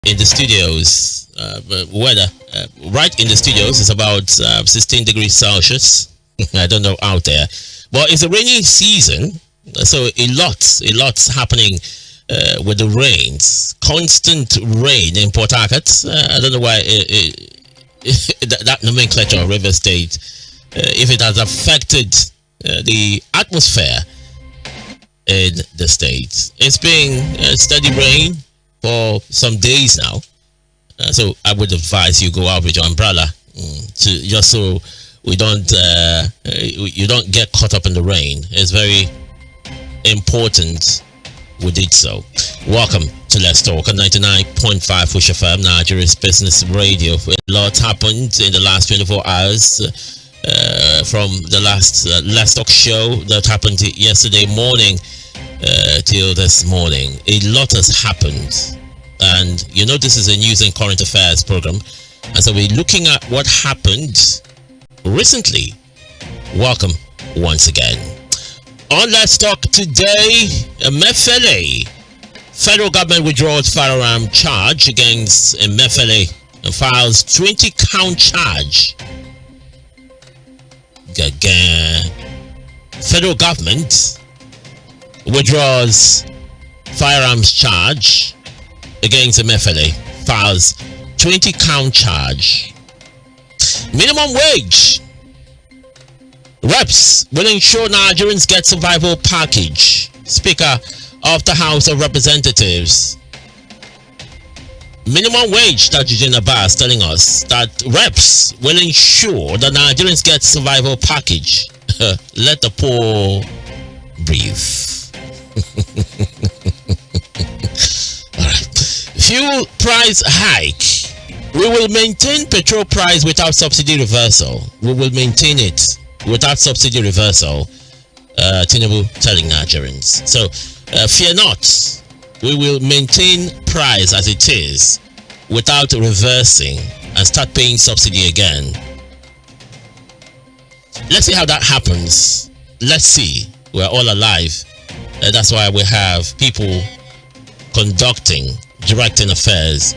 in the studios. Weather right in the studios is about 16 degrees Celsius. I don't know out there, but it's a rainy season, so a lot's happening with the rains. Constant rain in Port Harcourt. I don't know why that nomenclature of River State, if it has affected the atmosphere in the state. It's been steady rain for some days now, so I would advise you go out with your umbrella to just so we don't you don't get caught up in the rain. It's very important we did so. Welcome to Let's Talk on 99.5 Fush FM, Nigeria's business radio. A lot happened in the last 24 hours from the last Let's Talk show that happened yesterday morning till this morning. A lot has happened, and you know this is a news and current affairs program, and so we're looking at what happened recently. Welcome once again. On Let's Talk today, Mefele. Federal government withdraws firearm charge against Mefele and files 20-count charge. Federal government withdraws firearms charge against Mefele, files 20-count charge. Minimum wage. Reps will ensure Nigerians get survival package. Speaker of the House of Representatives. Minimum wage, Tajudeen Abbas telling us that reps will ensure that Nigerians get survival package. Let the poor breathe. Alright. Fuel price hike. We will maintain petrol price without subsidy reversal. We will maintain it without subsidy reversal. Tinubu telling Nigerians. So fear not. We will maintain price as it is without reversing and start paying subsidy again. Let's see how that happens. Let's see. We're all alive. That's why we have people conducting, directing affairs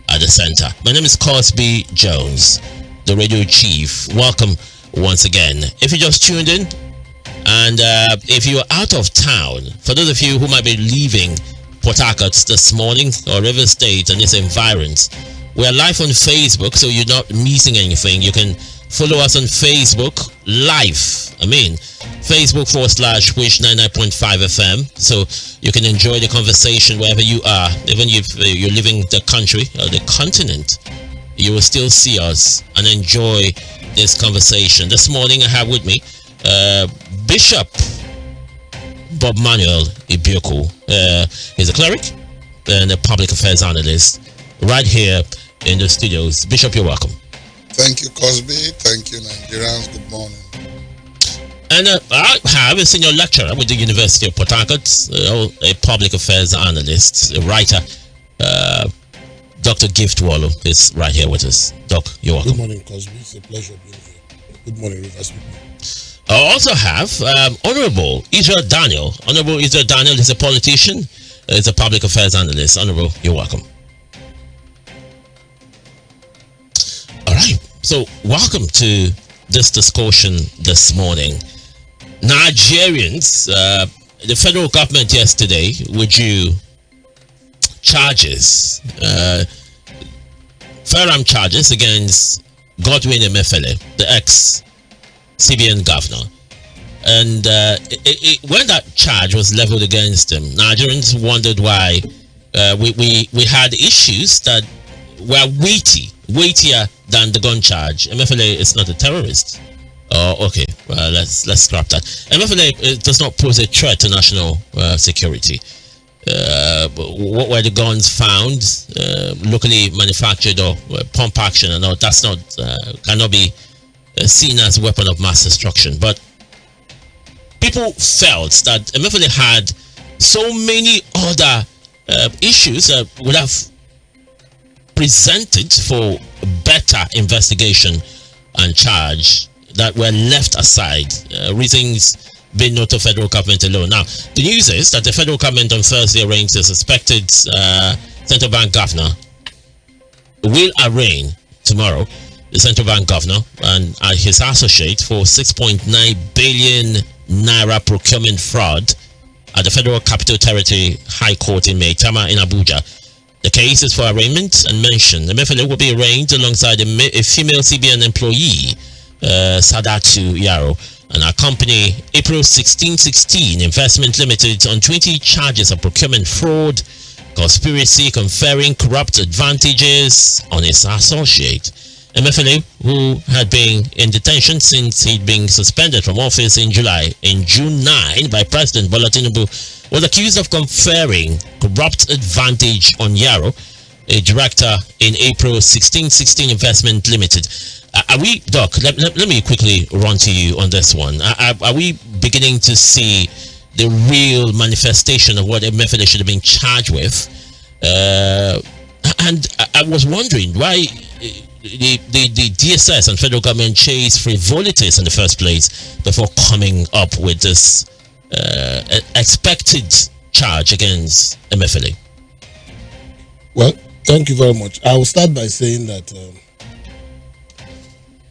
at the center. My name is Cosby Jones, the radio chief. Welcome once again. If you just tuned in, and if you're out of town, for those of you who might be leaving Port Harcourt this morning or River State and its environs, we are live on Facebook, so you're not missing anything. You can follow us on Facebook live. Facebook.com/Wish 99.5 FM, so you can enjoy the conversation wherever you are. Even if you're leaving the country or the continent, you will still see us and enjoy this conversation. This morning I have with me Bishop Bob Manuel Ibioku. He's a cleric and a public affairs analyst right here in the studios. Bishop, you're welcome. Thank you, Cosby. Thank you, Nigerians. Good morning. And I have a senior lecturer with the University of Port Harcourt, a public affairs analyst, a writer, Dr. Gift Wallow is right here with us. Doc, you're welcome. Good morning, Cosby. It's a pleasure being here. Good morning, Rivers people. I also have Honorable Israel Daniel. Honorable Israel Daniel is a politician, is a public affairs analyst. Honorable, you're welcome. All right. So, welcome to this discussion this morning. Nigerians, the federal government yesterday withdrew charges, firearm charges against Godwin Emefiele, the ex-CBN governor. And when that charge was leveled against him, Nigerians wondered why we had issues that were weightier than the gun charge. Emefiele is not a terrorist. Oh, okay. Well, let's scrap that. Emefiele does not pose a threat to national security. What were the guns found, locally manufactured or pump action, and all? That's not cannot be seen as a weapon of mass destruction. But people felt that Emefiele had so many other issues that would have presented for better investigation and charge that were left aside, reasons being not the federal government alone. Now, the news is that the federal government on Thursday arranged the suspected central bank governor will arraign tomorrow the central bank governor and his associate for 6.9 billion naira procurement fraud at the Federal Capital Territory High Court in Maitama in Abuja. The case is for arraignment and mention. The Mefele will be arraigned alongside a female CBN employee, Sadatu Yaro, and our company, April 1616 Investment Limited, on 20 charges of procurement fraud, conspiracy, conferring corrupt advantages on is associate. Emefiele, who had been in detention since he'd been suspended from office in June 9 by President Bola Tinubu, was accused of conferring corrupt advantage on Yaro, a director in April 1616 Investment Limited. Are we, Doc, let me quickly run to you on this one. Are we beginning to see the real manifestation of what Emefiele should have been charged with? And I was wondering why the DSS and federal government chased frivolities in the first place before coming up with this expected charge against Emefiele. Well, thank you very much. I will start by saying that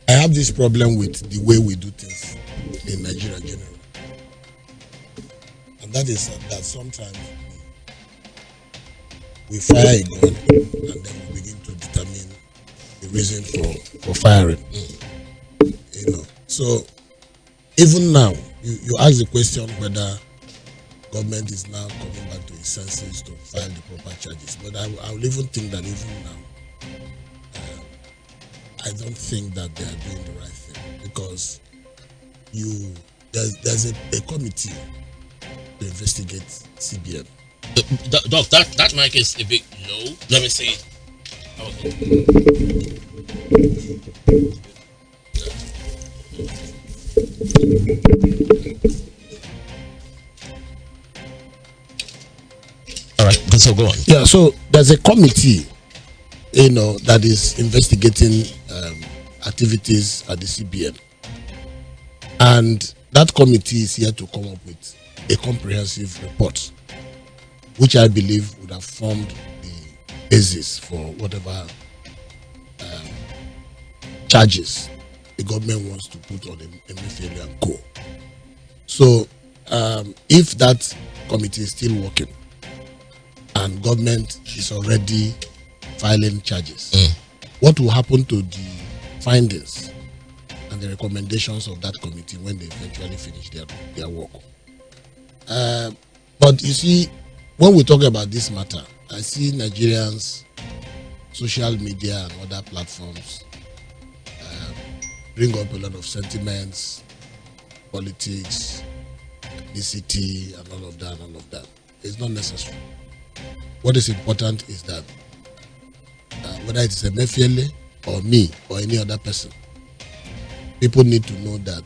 I have this problem with the way we do things in Nigeria generally. And that is that sometimes we fire a gun and then we begin to determine the reason for firing. You know, so even now, you ask the question whether government is now coming back to its senses to file the proper charges. But I will even think that even now, I don't think that they are doing the right thing, because there's a committee to investigate CBN. Doc, that mic is a bit low. Let me see it. All right, so go on. Yeah, so there's a committee, that is investigating activities at the CBN, and that committee is here to come up with a comprehensive report, which I believe would have formed the basis for whatever charges the government wants to put on Emefiele and Co. So if that committee is still working and government is already filing charges, what will happen to the findings and the recommendations of that committee when they eventually finish their work? But you see, when we talk about this matter, I see Nigerians, social media and other platforms bring up a lot of sentiments, politics, ethnicity, and all of that. It's not necessary. What is important is that whether it's Emefiele or me or any other person, people need to know that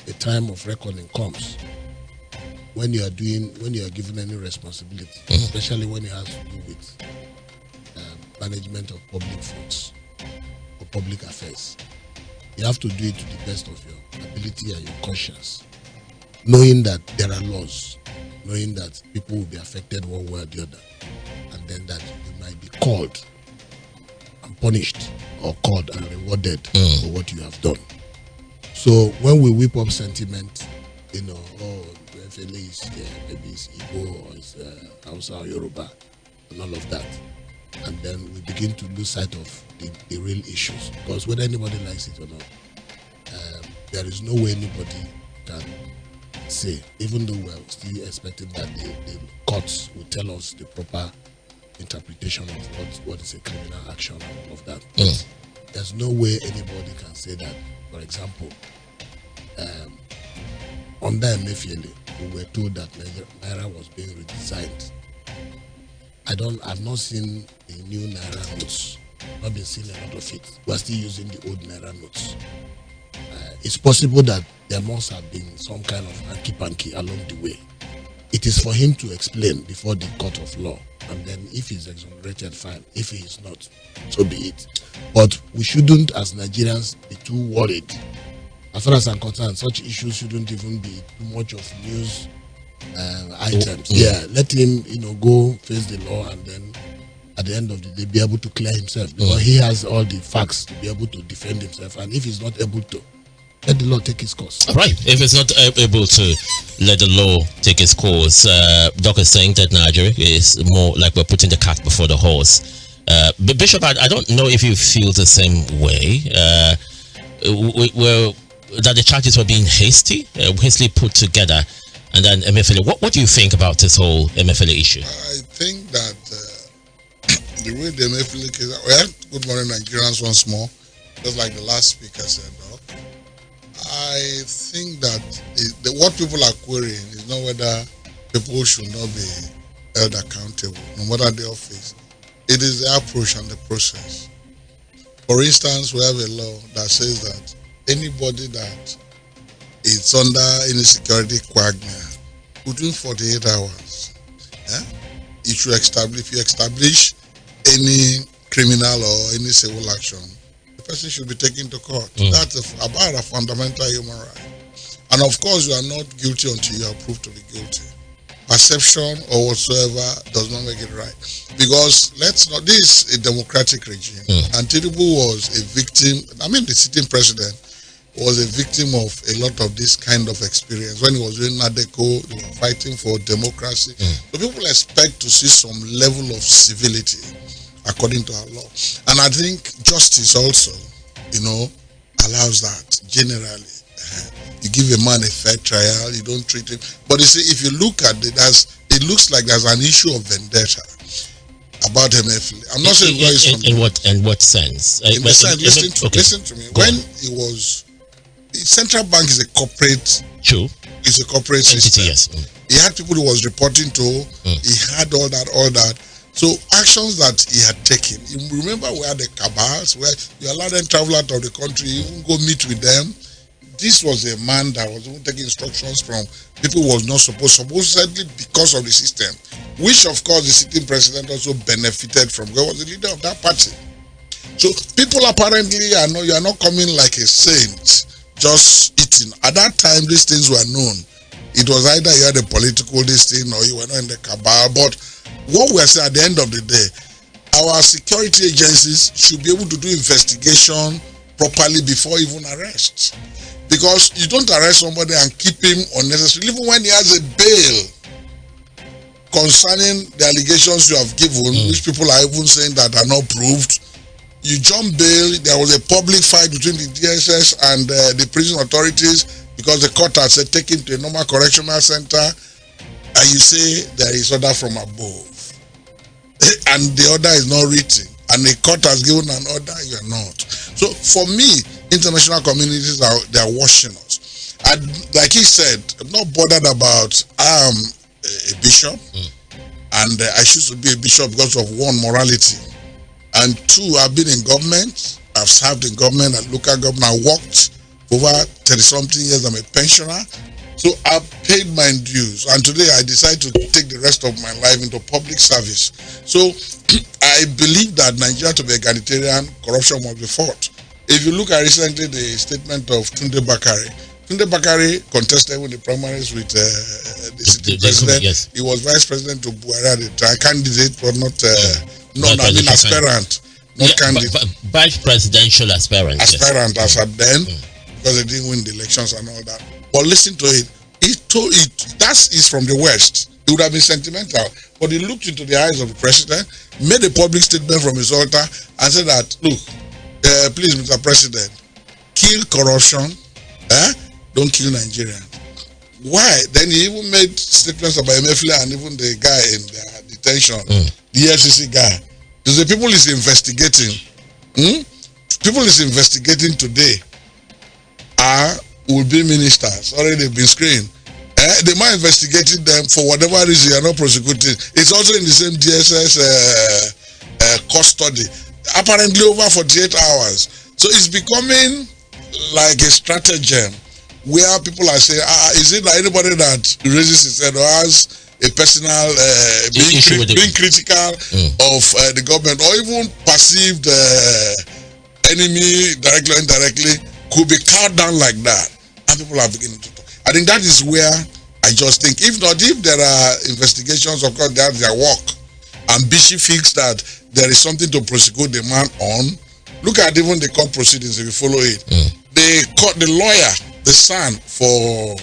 a time of reckoning comes when you are given any responsibility, especially when it has to do with management of public funds or public affairs. You have to do it to the best of your ability and your conscience, knowing that there are laws, knowing that people will be affected one way or the other, and then that you might be called and punished or called and rewarded for what you have done. So when we whip up sentiment, Emefiele is maybe it's Igbo or it's Hausa or Yoruba and all of that, and then we begin to lose sight of the real issues, because whether anybody likes it or not, there is no way anybody can say, even though we're still expecting that the courts will tell us the proper interpretation of what is a criminal action and all of that. There's no way anybody can say that, for example, under Emefiele, we were told that Naira was being redesigned. I've not seen the new Naira notes. Not been seeing a lot of it. We're still using the old Naira notes. It's possible that there must have been some kind of hanky-panky along the way. It is for him to explain before the court of law, and then if he's exonerated, fine. If he is not, so be it. But we shouldn't, as Nigerians, be too worried. As far as I'm concerned, such issues shouldn't even be too much of news items. Yeah, let him, go face the law, and then at the end of the day be able to clear himself, because he has all the facts to be able to defend himself. And if he's not able to, let the law take its course. Right. If it's not able to let the law take its course, Doc is saying that Nigeria is more like we're putting the cart before the horse. But Bishop, I don't know if you feel the same way. That the charges were being hastily put together, and then MFLA. What do you think about this whole MFLA issue? I think that the way the MFLA case, well, good morning Nigerians once more, just like the last speaker said, I think that what people are querying is not whether people should not be held accountable, no matter the office. It is the approach and the process. For instance, we have a law that says that anybody that is under any security quagmire within 48 hours, if you establish any criminal or any civil action, the person should be taken to court. That's about a fundamental human right. And of course, you are not guilty until you are proved to be guilty. Perception or whatsoever does not make it right. Because this is a democratic regime. And Tinubu was a victim, the sitting president was a victim of a lot of this kind of experience. When he was doing NADECO, they were fighting for democracy. So people expect to see some level of civility according to our law. And I think justice also, allows that generally. You give a man a fair trial, you don't treat him. But you see, if you look at it, it looks like there's an issue of vendetta about MFLA. I'm not saying in what sense? Listen to me. When he was, central bank is a corporate. True. It's a corporate system. Yes. He had people he was reporting to. He had all that. So actions that he had taken. You remember we had the cabals where you allowed them travel out of the country, you even go meet with them. This was a man that was even taking instructions from people who was not supposedly because of the system, which of course the sitting president also benefited from. He was the leader of that party. So people apparently you are not coming like a saint, just eating. At that time, these things were known. It was either you had a political this thing or you were not in the cabal. But what we're saying at the end of the day, our security agencies should be able to do investigation properly before even arrest. Because you don't arrest somebody and keep him unnecessarily, even when he has a bail concerning the allegations you have given, which people are even saying that are not proved. You jump bail. There was a public fight between the DSS and the prison authorities because the court had said take him to a normal correctional center, and you say there is order from above, and the order is not written, and the court has given an order, you are not. So for me, international communities are watching us. And like he said, I'm not bothered about a bishop, and I choose to be a bishop because of one, morality, and two, I've been in government. I've served in government and local government. I worked for over 30-something years. I'm a pensioner. So I've paid my dues, and today I decide to take the rest of my life into public service. So I believe that Nigeria, to be egalitarian, corruption must be fought. If you look at recently the statement of Tunde Bakare contested with the primaries with the sitting president. Yes. He was vice president to Buhari at the time, candidate, but not aspirant, not candidate. Vice presidential aspirant. Aspirant as at then, because they didn't win the elections and all that. But listen to it. That is from the West. It would have been sentimental. But he looked into the eyes of the president, made a public statement from his altar, and said that, look, please, Mr. President, kill corruption, don't kill Nigeria. Why? Then he even made statements about MFLA and even the guy in the detention, the FCC guy. The people is investigating. People is investigating today will be ministers. Already been screened. They might investigating them for whatever reason you are not prosecuting. It's also in the same DSS custody. Apparently over 48 hours. So it's becoming like a stratagem where people are saying, is it that anybody that raises his head or has a personal being critical of the government or even perceived enemy directly or indirectly could be cowed down like that, and people are beginning to talk. I think that is where I just think, if there are investigations, of course, they have their work, and Bishi feels that there is something to prosecute the man on. Look at even the court proceedings if you follow it. The court, the lawyer, the son for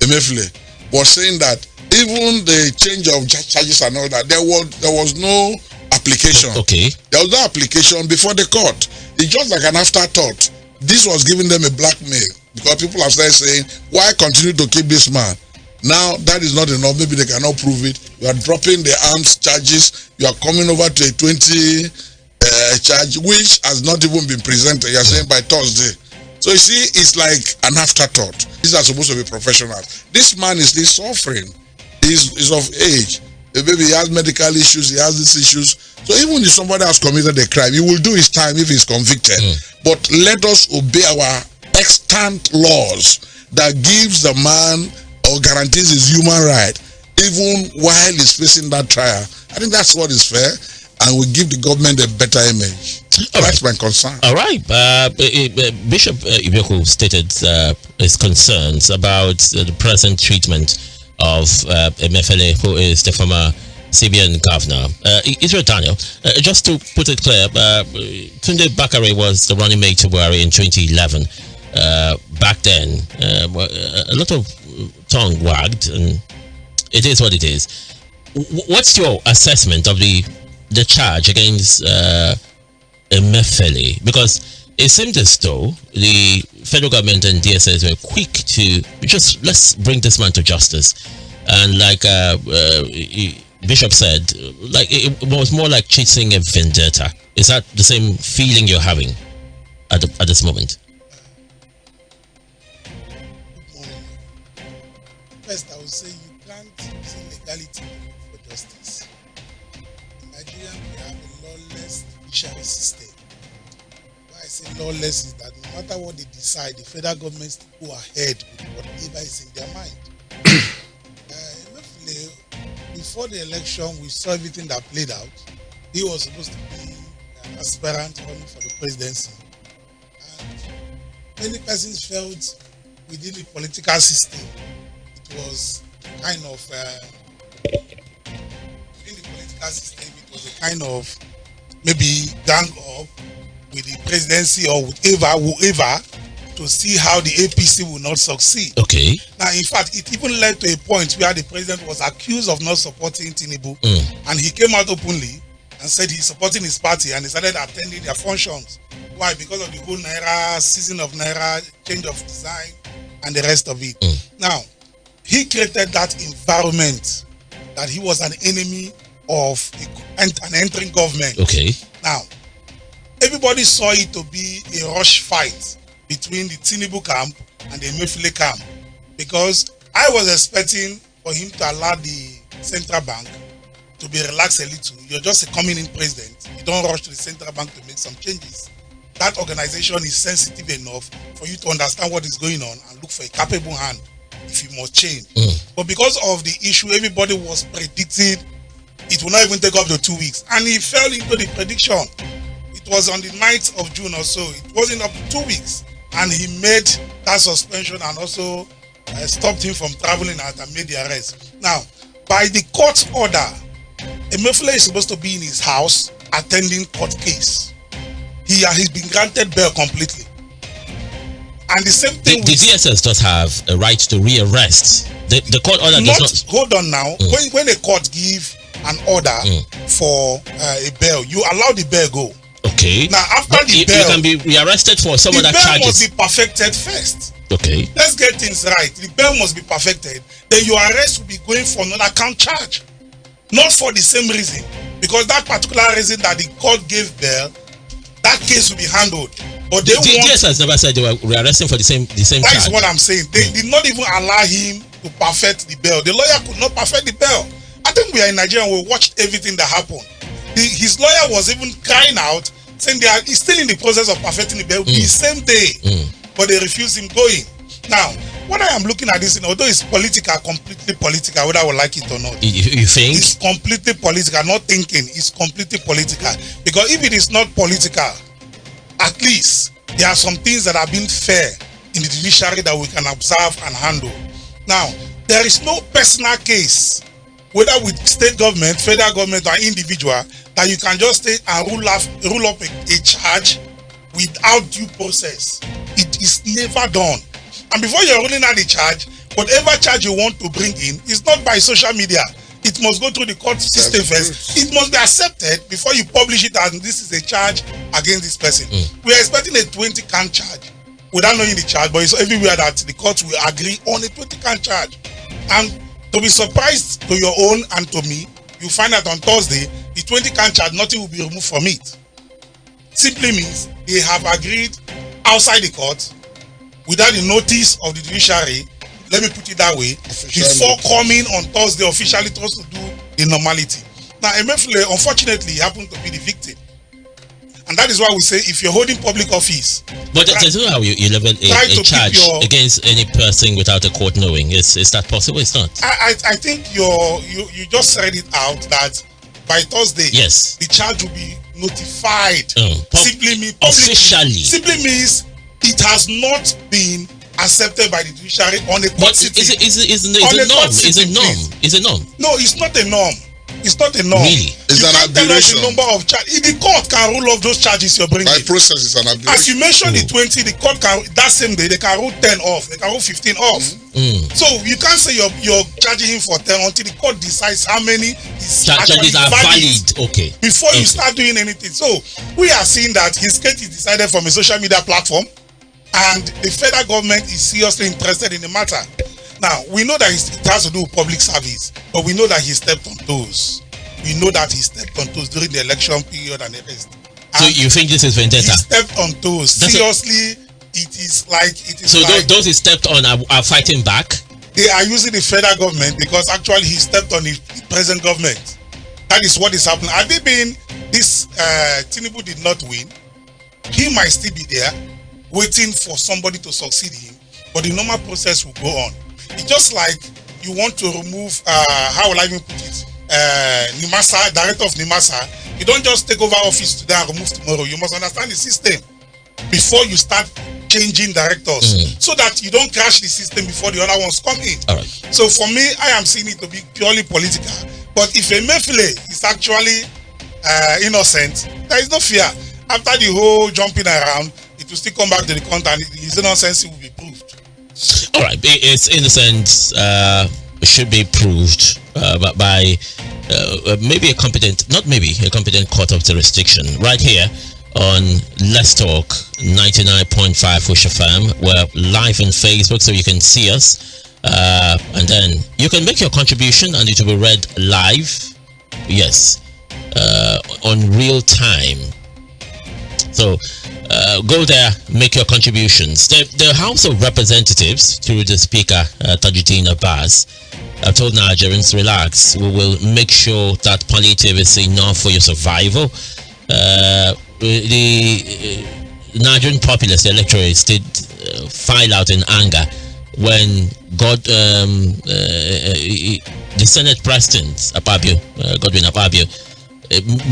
Emefiele was saying that even the change of charges and all that, there was no application. Okay. There was no application before the court. It's just like an afterthought. This was giving them a blackmail because people have started saying, why continue to keep this man? Now that is not enough. Maybe they cannot prove it. You are dropping the arms charges. You are coming over to a 20 charge which has not even been presented. You are saying by Thursday. So you see, it's like an afterthought. These are supposed to be professionals. This man is still suffering. He's of age. Maybe he has medical issues. He has these issues. So even if somebody has committed a crime, he will do his time if he's convicted. But let us obey our extant laws that gives the man or guarantees his human right even while he's facing that trial. I think that's what is fair, and will give the government a better image. That's my concern. All right. Bishop Ibeko stated his concerns about the present treatment of Emefiele, who is the former CBN governor. Israel Daniel, just to put it clear, Tunde Bakare was the running mate to Buhari in 2011. Back then, a lot of tongue wagged, and it is what it is. What's your assessment of the charge against Emefiele? Because it seemed as though the federal government and DSS were quick to just, let's bring this man to justice. And like Bishop said, like it was more like chasing a vendetta. Is that the same feeling you're having at this moment? Good morning. First, I would say you can't see legality for justice. In Nigeria, we have a lawless judiciary system. Why I say lawless is that no matter what they decide, the federal government still go ahead with whatever is in their mind. Before the election, we saw everything that played out. He was supposed to be an aspirant running for the presidency. And many persons felt within the political system, it was kind of, within the political system, it was a kind of maybe gang up with the presidency or whoever to see how the APC will not succeed. Okay. Now, in fact, it even led to a point where the president was accused of not supporting Tinubu, and he came out openly and said he's supporting his party, and he started attending their functions. Why? Because of the whole Naira, season of Naira, change of design, and the rest of it. Now, he created that environment that he was an enemy of an entering government. Okay. Now, everybody saw it to be a rush fight between the Tinubu camp and the Emefiele camp, because I was expecting for him to allow the central bank to be relaxed a little. You're just a coming in president. You don't rush to the central bank to make some changes. That organization is sensitive enough for you to understand what is going on and look for a capable hand if you must change. But because of the issue, everybody was predicting it will not even take up to 2 weeks. And he fell into the prediction. It was on the 9th of June or so. It wasn't up to 2 weeks. And he made that suspension and also stopped him from traveling out and made the arrest. Now, by the court order, Emefiele is supposed to be in his house attending court case. He's been granted bail completely. And the same thing the DSS does have a right to rearrest. The court order does not. Hold on now. When a court give an order for a bail, you allow the bail go. Okay. Now, after the bail, you can be rearrested for some other charges. The bail must be perfected first. Okay. Let's get things right. The bail must be perfected. Then your arrest will be going for another count charge. Not for the same reason. Because that particular reason that the court gave bail, that case will be handled. But they DSS never said they were rearresting for the same charge. That is what I'm saying. They did not even allow him to perfect the bail. The lawyer could not perfect the bail. I think we are in Nigeria and we watched everything that happened. His lawyer was even crying out, saying he's still in the process of perfecting the bail the same day. But they refused him going. Now, what I am looking at this, although it's political, completely political, whether I would like it or not. You think? It's completely political, not thinking. It's completely political. Because if it is not political, at least there are some things that have been fair in the judiciary that we can observe and handle. Now, there is no personal case, whether with state government, federal government, or individual, that you can just stay and rule up a charge without due process. It is never done. And before you're ruling out the charge, whatever charge you want to bring in is not by social media. It must go through the court system first. It must be accepted before you publish it as this is a charge against this person. We are expecting a 20-count charge without knowing the charge, but it's everywhere that the court will agree on a 20-count charge. And to be surprised to your own and to me, you find that on Thursday, the 20-count charge, nothing will be removed from it. Simply means they have agreed outside the court without the notice of the judiciary, let me put it that way, before coming on Thursday officially to do the normality. Now, Emefiele, unfortunately, happened to be the victim. And that is why we say if you're holding public office. But there's no how you level a charge against any person without a court knowing. Is that possible? It's not. I think you just said it out that by Thursday, yes, the charge will be notified. Officially. Simply means it has not been accepted by the judiciary on a court sitting. Is a norm. No, it's not a norm. It's not a norm. Really? It's an aberration. The number of charges. The court can rule off those charges you're bringing. By process, it's an aberration. As you mentioned, the 20, the court can, that same day, they can rule 10 off. They can rule 15 off. So you can't say you're charging him for 10 until the court decides how many charges are valid. Okay. Before you start doing anything. So we are seeing that his case is decided from a social media platform, and the federal government is seriously interested in the matter. Now, we know that it has to do with public service, but we know that he stepped on toes. We know that he stepped on toes during the election period and the rest. So you think this is vendetta? He stepped on toes. Seriously, it is like... So those he stepped on are fighting back? They are using the federal government because actually he stepped on the present government. That is what is happening. Had they been, this Tinubu did not win, he might still be there waiting for somebody to succeed him, but the normal process will go on. It's just like you want to remove, how will I even put it, Nimasa, director of Nimasa. You don't just take over office today and remove tomorrow. You must understand the system before you start changing directors, so that you don't crash the system before the other ones come in. All right. So for me, I am seeing it to be purely political. But if Emefiele is actually innocent, there is no fear. After the whole jumping around, it will still come back to the country and his innocence will be proved. All right, its innocence should be proved by maybe a competent court of jurisdiction. Right here on Let's Talk 99.5 Fush FM. We're live on Facebook, so you can see us, and then you can make your contribution, and it will be read live. Yes, on real time. So go there, make your contributions. The House of Representatives, through the Speaker, Tajuddin Abbas, have told Nigerians, relax, we will make sure that palliative is enough for your survival. The Nigerian populace, the electorate, did file out in anger when the Senate President, Godwin Akpabio,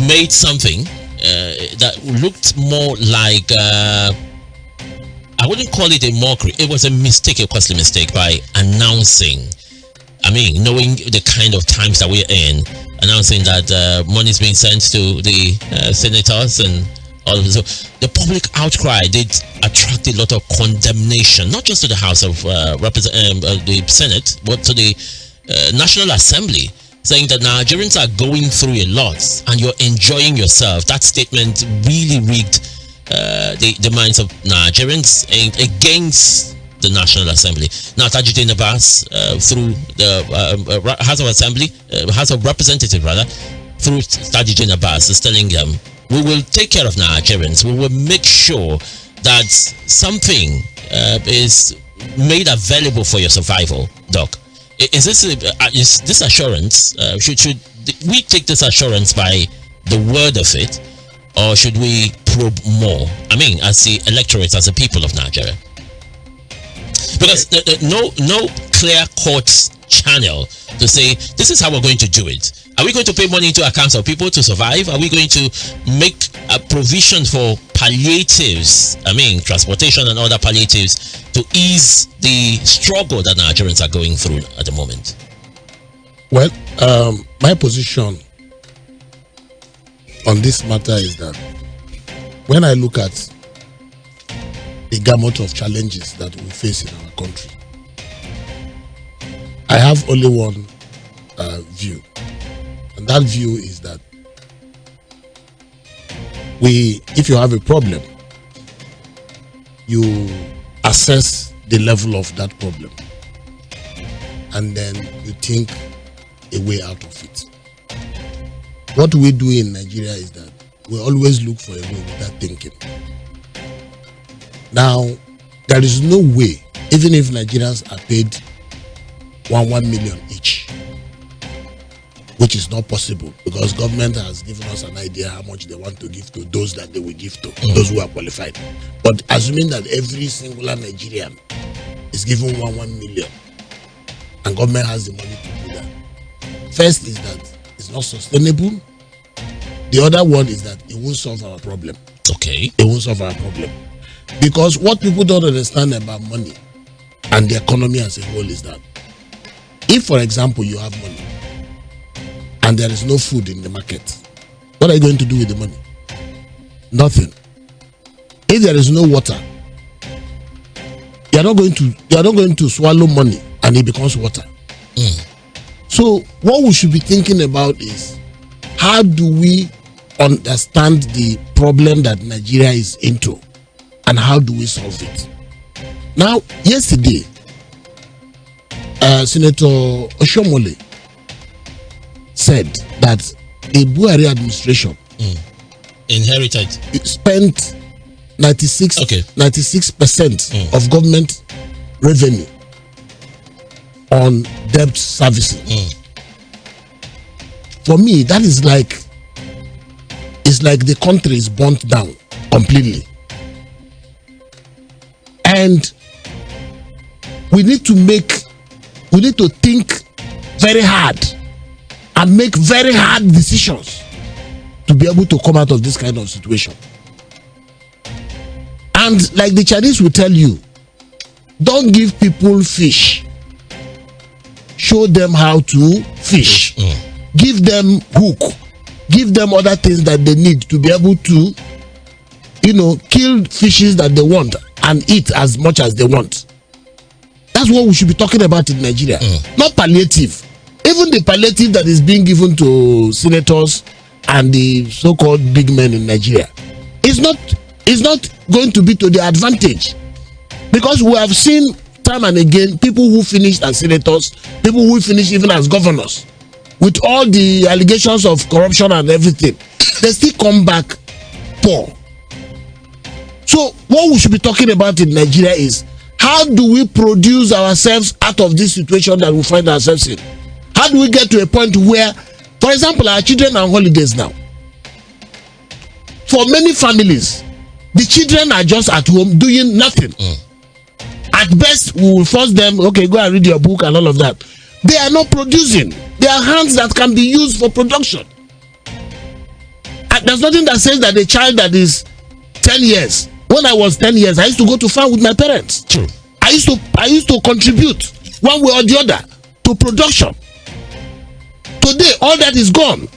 made something that looked more like, I wouldn't call it a mockery. It was a mistake, a costly mistake, by announcing, knowing the kind of times that we're in, announcing that money is being sent to the senators and all of this. So the public outcry did attract a lot of condemnation, not just to the House of the Senate, but to the National Assembly, saying that Nigerians are going through a lot and you're enjoying yourself. That statement really rigged the minds of Nigerians against the National Assembly. Now, Tajuddin Abbas, through the House of Representatives, through Tajuddin Abbas, is telling them, we will take care of Nigerians. We will make sure that something is made available for your survival, Doc. Is this assurance? Should we take this assurance by the word of it, or should we probe more? As the electorate, as the people of Nigeria, because no clear court channel to say this is how we're going to do it. Are we going to pay money into accounts of people to survive? Are we going to make a provision for palliatives? Transportation and other palliatives to ease the struggle that Nigerians are going through at the moment? Well, my position on this matter is that when I look at the gamut of challenges that we face in our country, I have only one view, and that view is that if you have a problem, you assess the level of that problem, and then you think a way out of it. What we do in Nigeria is that we always look for a way without thinking. Now, there is no way, even if Nigerians are paid 1 million each, which is not possible because government has given us an idea how much they want to give to those that they will give to, those who are qualified. But assuming that every singular Nigerian is given 1 million and government has the money to do that, first is that it's not sustainable. The other one is that it won't solve our problem. Okay. It won't solve our problem. Because what people don't understand about money and the economy as a whole is that if, for example, you have money and there is no food in the market, what are you going to do with the money? Nothing. If there is no water, you are not going to swallow money and it becomes water. So what we should be thinking about is how do we understand the problem that Nigeria is into and how do we solve it? Now, yesterday, Senator Oshomole said that the Buhari administration inherited spent 96% of government revenue on debt servicing. For me, that is like, it's like the country is burnt down completely. And we need to think very hard and make very hard decisions to be able to come out of this kind of situation. And like the Chinese will tell you, don't give people fish, show them how to fish. Give them hook, give them other things that they need to be able to, kill fishes that they want and eat as much as they want. That's what we should be talking about in Nigeria. Not palliative. Even the palliative that is being given to senators and the so-called big men in Nigeria is not going to be to their advantage. Because we have seen time and again people who finished as senators, people who finished even as governors, with all the allegations of corruption and everything, they still come back poor. So what we should be talking about in Nigeria is how do we produce ourselves out of this situation that we find ourselves in? How do we get to a point where, for example, our children are on holidays now? For many families, the children are just at home doing nothing. At best, we will force them, okay, go and read your book and all of that. They are not producing. They are hands that can be used for production. And there's nothing that says that a child that is 10 years, when I was 10 years, I used to go to farm with my parents. True. I used to contribute one way or the other to production. Today, all that is gone.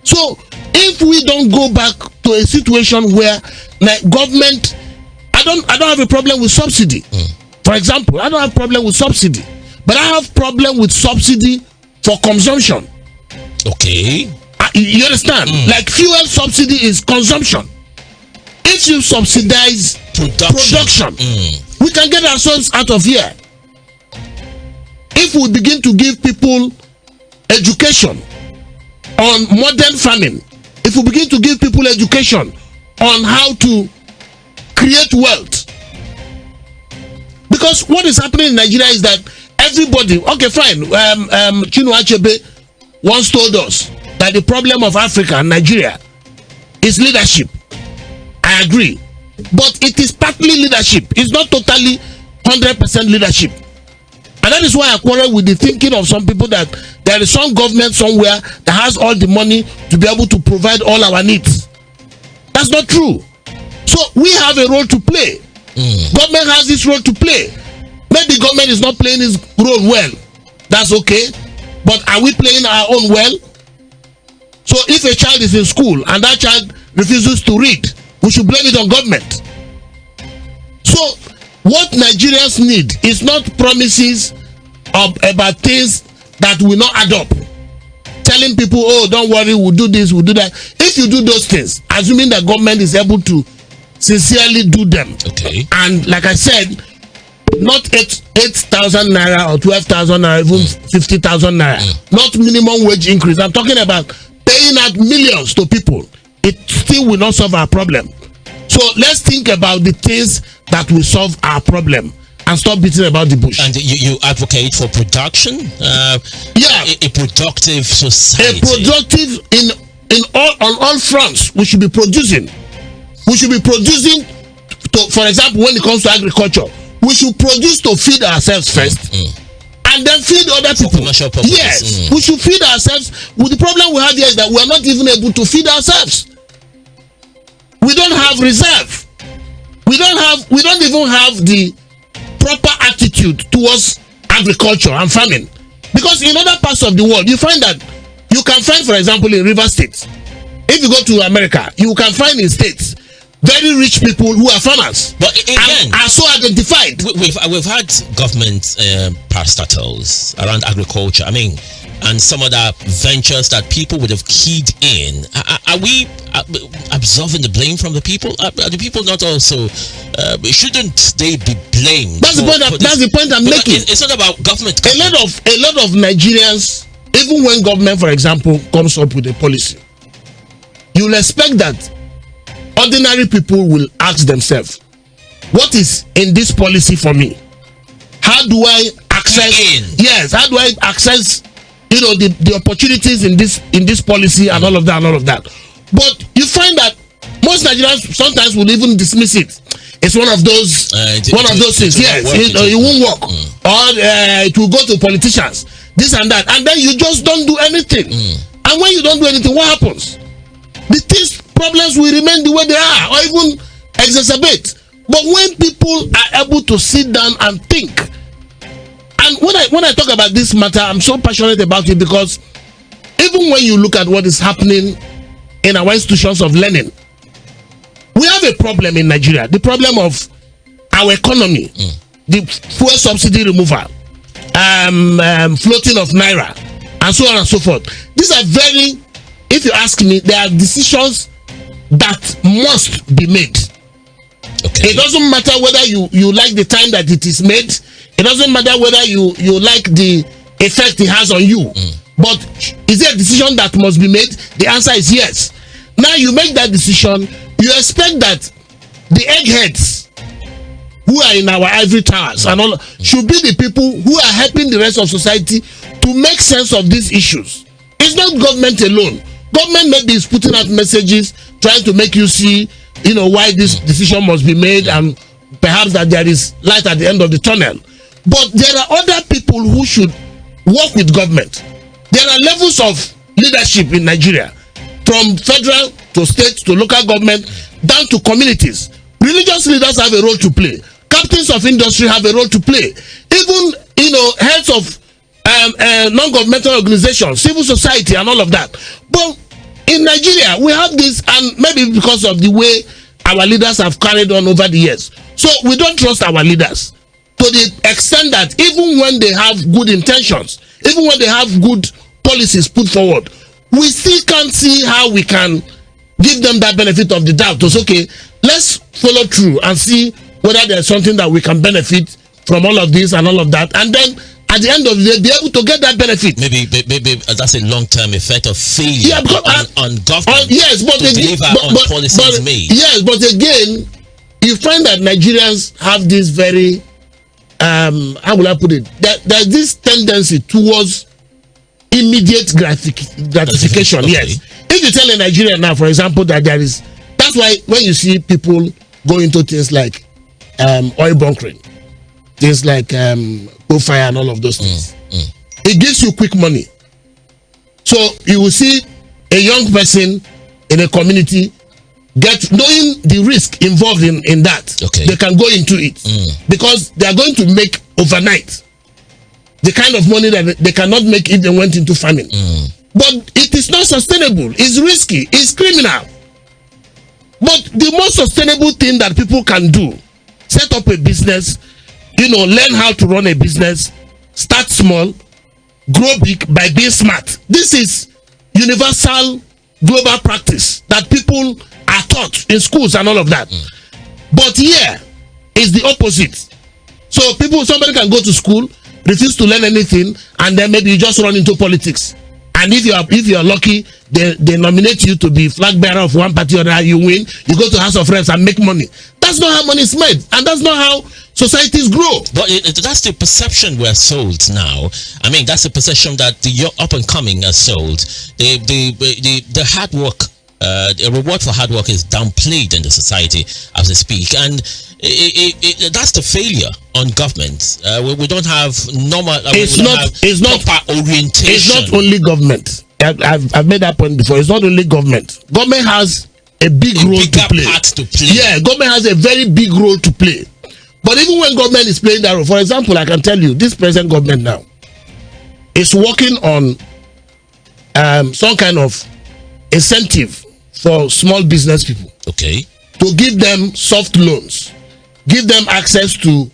So, if we don't go back to a situation where government, I don't have a problem with subsidy. For example, I don't have a problem with subsidy, but I have problem with subsidy for consumption. Okay. You understand? Like fuel subsidy is consumption. If you subsidize production, we can get ourselves out of here. If we begin to give people education on modern farming, if we begin to give people education on how to create wealth, because what is happening in Nigeria is that everybody, okay, fine, Chinua Achebe once told us that the problem of Africa and Nigeria is leadership. I agree, but it is partly leadership. It's not totally 100% leadership. And that is why I quarrel with the thinking of some people that there is some government somewhere that has all the money to be able to provide all our needs. That's not true. So we have a role to play. Government has this role to play. Maybe government is not playing its role well. That's okay. But are we playing our own well? So if a child is in school and that child refuses to read, we should blame it on government. So what Nigerians need is not promises about things that will not add up. Telling people, oh, don't worry, we'll do this, we'll do that. If you do those things, assuming that government is able to sincerely do them, okay, and like I said, not 8,000 naira or 12,000 naira, even 50,000 naira, not minimum wage increase. I'm talking about paying out millions to people. It still will not solve our problem. So let's think about the things that will solve our problem and stop beating about the bush. And you advocate for production? A productive society. A productive on all fronts. We should be producing. We should be producing. For example, when it comes to agriculture, we should produce to feed ourselves first, and then feed other people. Yes, we should feed ourselves. Well, the problem we have here is that we are not even able to feed ourselves. We don't have reserve. We don't even have the proper attitude towards agriculture and farming, because in other parts of the world you find that you can find, for example, in river states, if you go to America, you can find in states very rich people who are farmers, but again, are so identified. We've had government parastatals around agriculture. I mean, and some other ventures that people would have keyed in. Are we absolving the blame from the people? Are the people not also? Shouldn't they be blamed? That's the point I'm making. It's not about government. A lot of Nigerians, even when government, for example, comes up with a policy, you'll expect that ordinary people will ask themselves, what is in this policy for me? How do I access? Yes, how do I access, the opportunities in this policy and all of that. But you find that most Nigerians sometimes will even dismiss it. It's one of those things. Yes, it won't work, or it will go to politicians, this and that, and then you just don't do anything. And when you don't do anything, what happens? These problems will remain the way they are, or even exacerbate. But when people are able to sit down and think, and when I talk about this matter, I'm so passionate about it because even when you look at what is happening in our institutions of learning, we have a problem in Nigeria. The problem of our economy, the fuel subsidy removal, floating of naira, and so on and so forth. These are very, if you ask me, they are decisions that must be made. Okay. It doesn't matter whether you like the time that it is made. It doesn't matter whether you like the effect it has on you. But is there a decision that must be made? The answer is yes. Now you make that decision, you expect that the eggheads who are in our ivory towers and all should be the people who are helping the rest of society to make sense of these issues. It's not government alone. Government maybe is putting out messages trying to make you see, why this decision must be made, and perhaps that there is light at the end of the tunnel. But there are other people who should work with government. There are levels of leadership in Nigeria, from federal to state to local government down to communities. Religious leaders have a role to play. Captains of industry have a role to play. Even heads of non-governmental organizations, civil society, and all of that. But in Nigeria, we have this, and maybe because of the way our leaders have carried on over the years, so we don't trust our leaders to the extent that even when they have good intentions, even when they have good policies put forward, we still can't see how we can give them that benefit of the doubt. To say, okay, let's follow through and see whether there's something that we can benefit from all of this and all of that, and then at the end of the day, be able to get that benefit. Maybe that's a long-term effect of failure on government. Yes, but to deliver on policies made. Yes, but again, you find that Nigerians have this very, how will I put it? There's this tendency towards immediate gratification. Okay. Yes. If you tell a Nigerian now, for example, that that's why when you see people go into things like oil bunkering, things like fire and all of those things, it gives you quick money. So you will see a young person in a community knowing the risk involved in that. Okay. They can go into it because they are going to make overnight the kind of money that they cannot make if they went into farming. but it is not sustainable. It's risky. It's criminal. But the most sustainable thing that people can do, set up a business, learn how to run a business, start small, grow big by being smart. This is universal global practice that people are taught in schools and all of that. But here is the opposite. So somebody can go to school, refuse to learn anything, and then maybe you just run into politics. And if you're lucky, they nominate you to be flag bearer of one party or another, you win, you go to House of Reps and make money. That's not how money is made, and that's not how societies grow. But that's the perception we're sold now. I mean, that's the perception that the up and coming are sold. The hard work, the reward for hard work is downplayed in the society as they speak, and that's the failure on government. We don't have normal. It's not proper orientation. It's not only government. I've made that point before. It's not only government. Government has a big role to play. Part to play. Yeah, government has a very big role to play. But even when government is playing that role, for example, I can tell you, this present government now is working on some kind of incentive for small business people. Okay. To give them soft loans, give them access to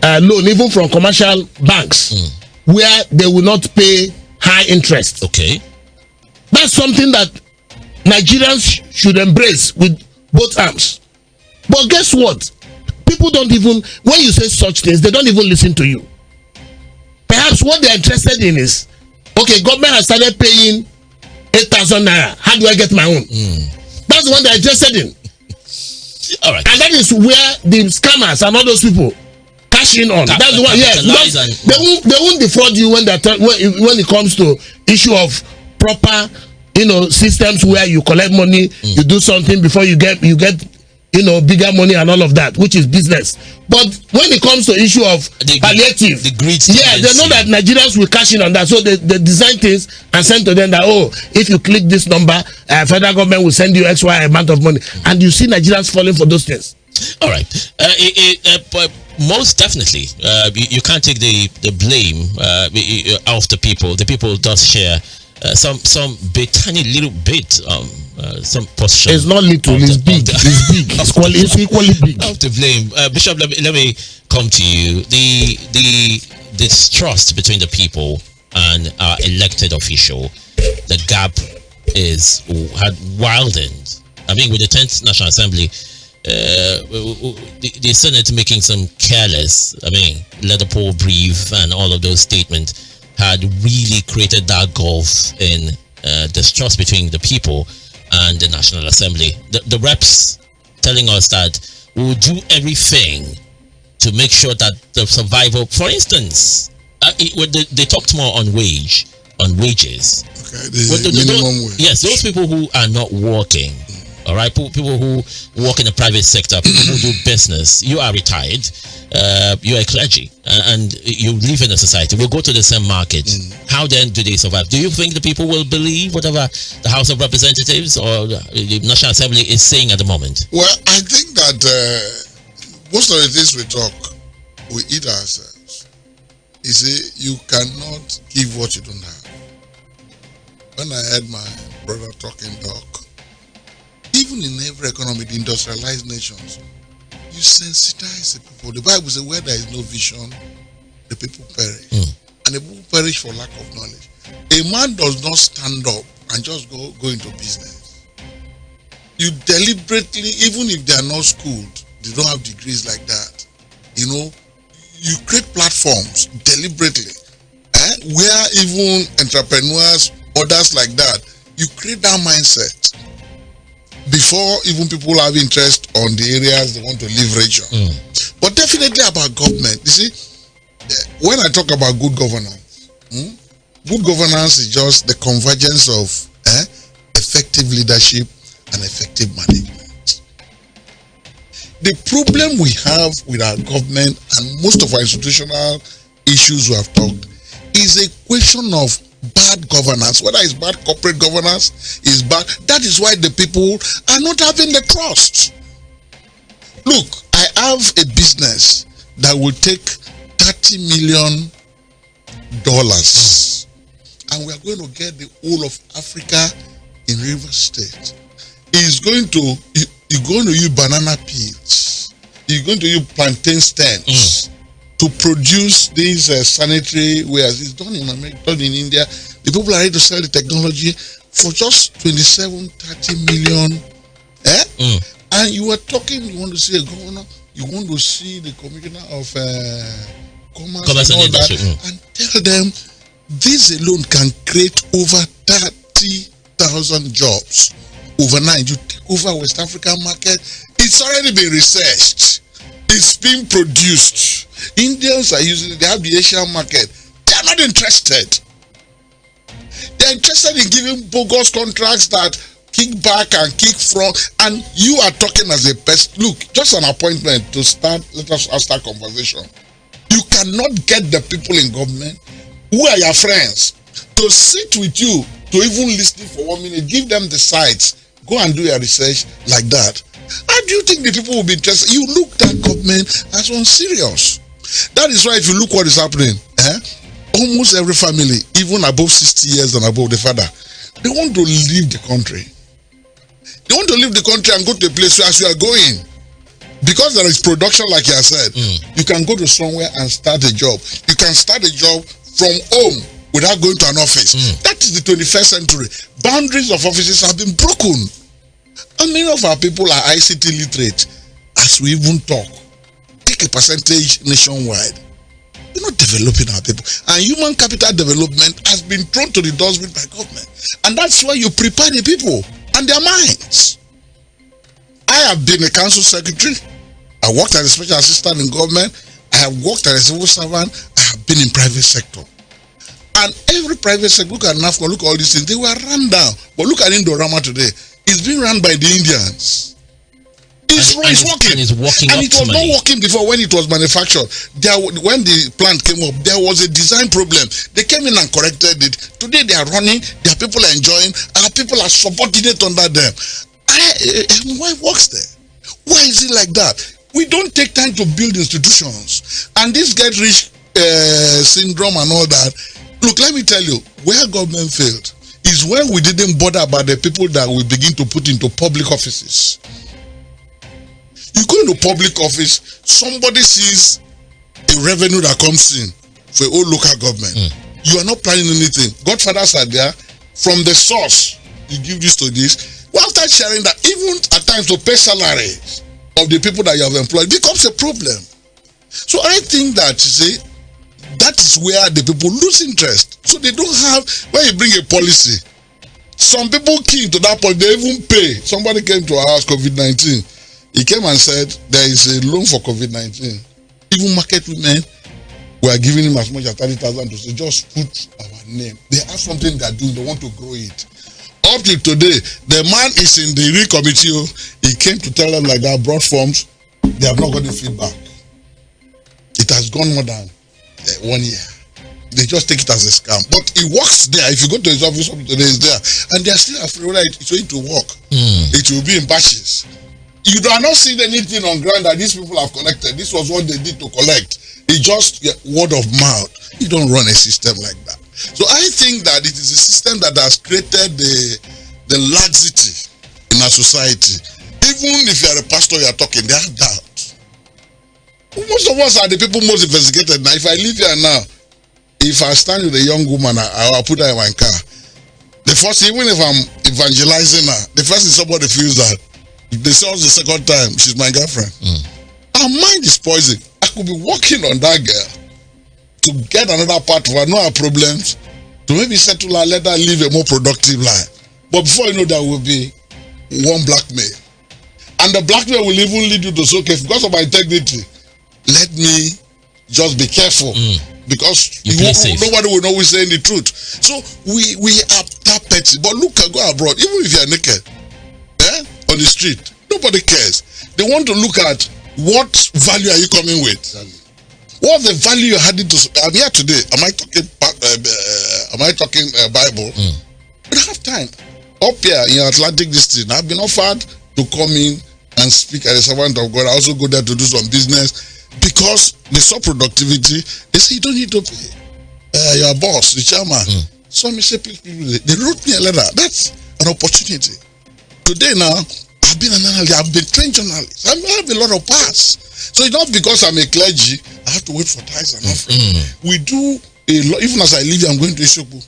loan even from commercial banks where they will not pay high interest. Okay. That's something that Nigerians should embrace with both arms. But guess what? People don't even, when you say such things, they don't even listen to you. Perhaps what they're interested in is, okay, government has started paying 8,000 naira. How do I get my own? That's what they're interested in. All right. And that is where the scammers and all those people cash in on. That's the one. Yeah, they won't defraud you when it comes to issue of proper, systems where you collect money, you do something before you get bigger money and all of that, which is business. But when it comes to issue of palliative, the greed, they know that Nigerians will cash in on that, so they design things and send to them that, if you click this number, federal government will send you XY amount of money, and you see Nigerians falling for those things. All right, but most definitely, you can't take the blame off the people. The people does share some tiny little bit some portion. It's not little, it's big. It's big. It's equally big. Of the blame, Bishop. Let me come to you. The distrust between the people and our elected official, the gap had widened. I mean, with the 10th National Assembly, the Senate making some careless, let the poor breathe and all of those statements had really created that gulf in distrust between the people and the National Assembly. The reps telling us that we will do everything to make sure that the survival, for instance, they talked more on wages. Okay, the minimum wage. Yes, those people who are not working. All right, people who work in the private sector, people who do business. You are retired, you are a clergy, and you live in a society. We'll go to the same market. How then do they survive? Do you think the people will believe whatever the House of Representatives or the National Assembly is saying at the moment? Well, I think that most of the things we talk, we eat ourselves. You see, you cannot give what you don't have. When I heard my brother talking talk, even in every economy, the industrialized nations, you sensitize the people. The Bible says, where there is no vision, the people perish. And the people perish for lack of knowledge. A man does not stand up and just go into business. You deliberately, even if they are not schooled, they don't have degrees like that, you create platforms deliberately, where even entrepreneurs, others like that, you create that mindset before even people have interest on the areas they want to leverage on. But definitely about government, you see, when I talk about good governance, good governance is just the convergence of effective leadership and effective management. The problem we have with our government and most of our institutional issues we have talked is a question of bad governance. Whether it's bad corporate governance, is bad. That is why the people are not having the trust. Look, I have a business that will take $30 million. and we are going to get the whole of Africa in Rivers State. He's going to use banana peels. He's going to use plantain stems to produce these sanitary wares. It's done in America, done in India. The people are ready to sell the technology for just 27, 30 million. And you were talking, you want to see a governor, you want to see the commissioner of commerce and all that, and tell them this alone can create over 30,000 jobs overnight. You take over West African market. It's already been researched. It's being produced. Indians are using it. They have the Asian market. They are not interested. They are interested in giving bogus contracts that kick back and kick front. And you are talking as a person. Look, just an appointment to start. Let us start conversation. You cannot get the people in government who are your friends to sit with you, to even listen for 1 minute, give them the sites, go and do your research like that. How do you think the people will be interested? You look at government as unserious. That is why if you look what is happening, almost every family, even above 60 years and above the father, they want to leave the country. They want to leave the country and go to a place where as you are going. Because there is production, like you said, you can go to somewhere and start a job. You can start a job from home without going to an office. That is the 21st century. Boundaries of offices have been broken. And many of our people are ICT literate. As we even talk, take a percentage nationwide. We're not developing our people. And human capital development has been thrown to the dustbin by government. And that's why you prepare the people and their minds. I have been a council secretary. I worked as a special assistant in government. I have worked as a civil servant. I have been in private sector. And every private sector, look at NAFCO, look at all these things, they were run down. But look at Indorama today. It's being run by the Indians. It's working. And it's working and optimally. It was not working before when it was manufactured. When the plant came up, there was a design problem. They came in and corrected it. Today they are running, their people are enjoying, and people are supporting it under them. Why works there? Why is it like that? We don't take time to build institutions. And this get rich syndrome and all that. Look, let me tell you, where government failed is when we didn't bother about the people that we begin to put into public offices. You go into public office, somebody sees a revenue that comes in for all local government. You are not planning anything. Godfathers are there. From the source, you give this to this. Well, after sharing that, even at times to pay salaries of the people that you have employed becomes a problem. So I think that, you see, that is where the people lose interest. So they don't have, when you bring a policy, some people key to that point, they even pay. Somebody came to our house, COVID-19. He came and said, there is a loan for COVID-19. Even market women were giving him as much as 30,000 to say, just put our name. They have something they're doing, they want to grow it. Up till today, the man is in the RE committee. He came to tell them like that, brought forms. They have not got the feedback. It has gone more than 1 year. They just take it as a scam. But it works there. If you go to his office today, it's there. And they are still afraid whether it's going to work. It will be in batches. You are not seeing anything on ground that these people have collected. This was what they did to collect. It's just word of mouth. You don't run a system like that. So I think that it is a system that has created the laxity in our society. Even if you are a pastor, you are talking, they have doubt. Most of us are the people most investigated. Now, if I live here now, if I stand with a young woman, I'll put her in my car. The first, even if I'm evangelizing her, the first thing somebody feels that they say the second time, she's my girlfriend. Her mind is poison. I could be working on that girl to get another part of her, know her problems, to maybe settle her, let her live a more productive life. But before you know, there will be one blackmail. And the blackmail will even lead you to say, okay, because of my integrity, let me just be careful. Because nobody will know we're saying the truth. So we are that petty. But look, go abroad, even if you are naked, on the street, nobody cares. They want to look at what value are you coming with. What's the value you're adding to? I'm here today. Am I talking Bible? We don't have time. Up here in Atlantic District, I've been offered to come in and speak as a servant of God. I also go there to do some business because they saw productivity. They say you don't need to pay your boss, the chairman. So me say, please, people, they wrote me a letter. That's an opportunity. Today now, I've been an analyst, I've been trained journalist. I have a lot of parts. So it's not because I'm a clergy, I have to wait for tithes and offering. We do a lot. Even as I leave, I'm going to Ishoku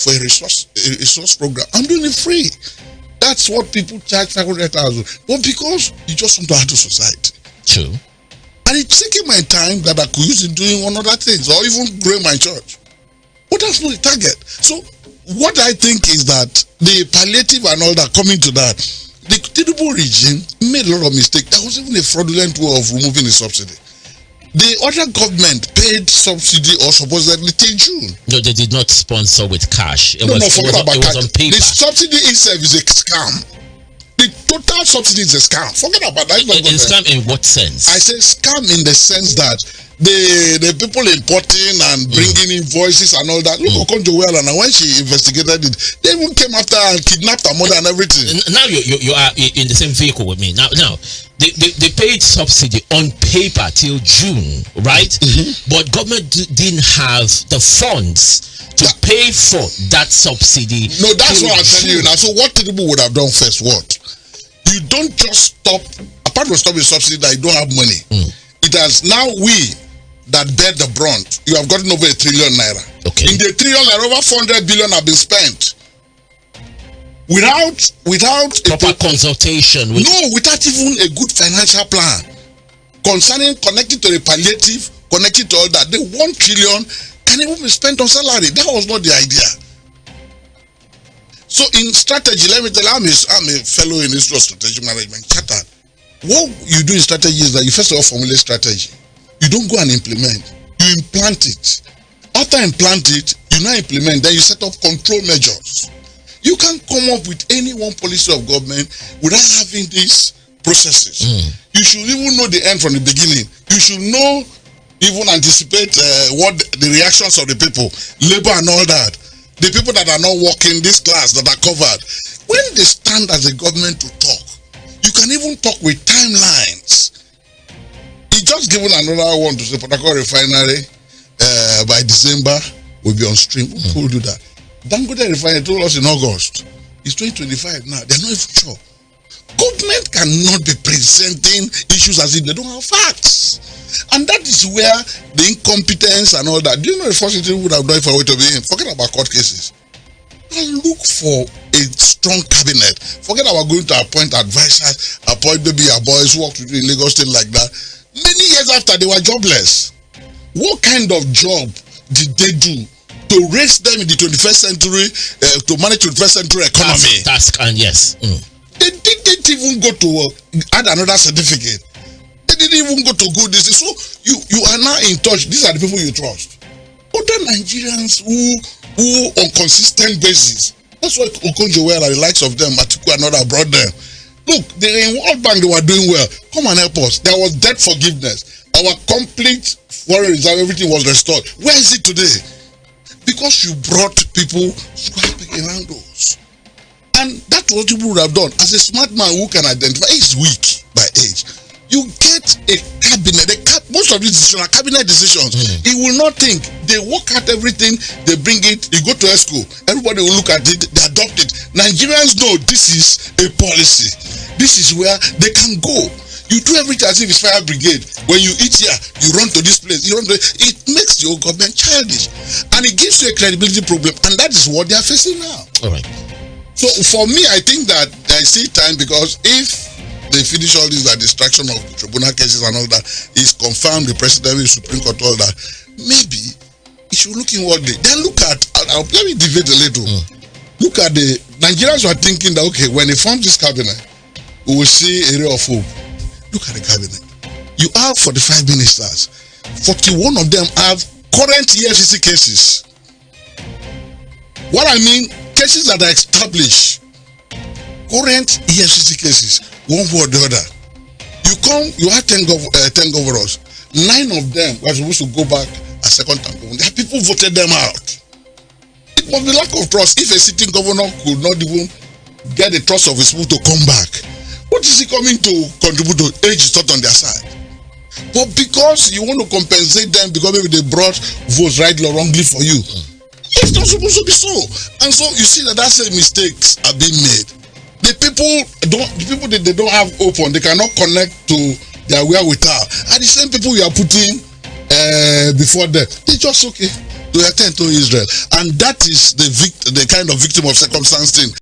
for a resource program. I'm doing it free. That's what people charge 500,000. But because you just want to add to society. True. And it's taking my time that I could use in doing one other things or even growing my church. But that's not the target. So what I think is that the palliative and all that coming to that, the Tinubu regime made a lot of mistakes. There was even a fraudulent way of removing the subsidy. The other government paid subsidy or supposedly till June. No, they did not sponsor with cash. It was on paper. The subsidy itself is a scam. The total subsidy is a scam. Forget about that. It's a scam in what sense? I say scam in the sense that the people importing and bringing invoices and all that. Look, Okonjo-Iweala, and when she investigated it, they even came after and kidnapped her mother and everything. Now you are in the same vehicle with me. Now they paid subsidy on paper till June, right? But government didn't have the funds to pay for that subsidy. No, that's what I'm telling you now. So what people would have done first, what? You don't just stop, apart from stopping subsidy that you don't have money. It has now that bear the brunt. You have gotten over 1 trillion naira. Okay. In the trillion naira, over 400 billion have been spent. Without proper consultation. Without even a good financial plan. Concerning connecting to the palliative, connecting to all that, the 1 trillion can even be spent on salary. That was not the idea. So in strategy, let me tell you, I'm a fellow in Institute of Strategic Management, chartered. What you do in strategy is that you first of all formulate strategy. You don't go and implement. You implant it. After implant it, you now implement. Then you set up control measures. You can't come up with any one policy of government without having these processes. You should even know the end from the beginning. You should know, even anticipate what the reactions of the people, labor and all that. The people that are not working, this class that are covered. When they stand as a government to talk, you can even talk with timelines. He just given another one to say Port Harcourt refinery by December will be on stream. Who will do that? Dangote refinery told us in August. It's 2025 now. They're not even sure. Government cannot be presenting issues as if they don't have facts. And that is where the incompetence and all that. Do you know the first thing would have done if I were to be in? Forget about court cases. And look for a strong cabinet. Forget about going to appoint advisors, appoint maybe your boys who work with you in Lagos State like that. Many years after, they were jobless. What kind of job did they do to raise them in the 21st century, to manage 21st century economy? Task and yes. They didn't even go to add another certificate. They didn't even go to go this. So you are now in touch. These are the people you trust. Other Nigerians who on consistent basis. That's why Okonjo-Iweala, the likes of them, Atiku and others brought them. Look, in World Bank, they were doing well. Come and help us. There was debt forgiveness. Our complete foreign reserve, everything was restored. Where is it today? Because you brought people around those. And that's what people would have done. As a smart man who can identify, he's weak by age. You get a cabinet. Most of these decisions are cabinet decisions. He will not think. They work out everything. They bring it. You go to a school. Everybody will look at it. They adopt it. Nigerians know this is a policy. This is where they can go. You do everything as if it's fire brigade. When you eat here, you run to this place. It makes your government childish. And it gives you a credibility problem. And that is what they are facing now. All right. So for me, I think that I see time, because if they finish all this, distraction of tribunal cases and all that is confirmed, the president, the Supreme Court, all that, maybe it should look inwardly. Then look at, let me deviate a little. Look at the Nigerians were thinking that, okay, when they form this cabinet, we will see a ray of hope. Look at the cabinet. You have 45 ministers. 41 of them have current EFCC cases. What I mean, cases that are established. Current EFCC cases, one way or the other. You have 10 governors. 9 of them were supposed to go back a second time. The people voted them out. It must be lack of trust. If a sitting governor could not even get the trust of his people to come back, what is he coming to contribute to? Age is not on their side. But because you want to compensate them because maybe they brought votes rightly or wrongly for you, It's not supposed to be so. And so you see that that's the mistakes are being made. The people that they don't have hope on, they cannot connect to their wherewithal. And the same people you are putting before them, they just okay to attend to Israel. And that is the kind of victim of circumstance thing.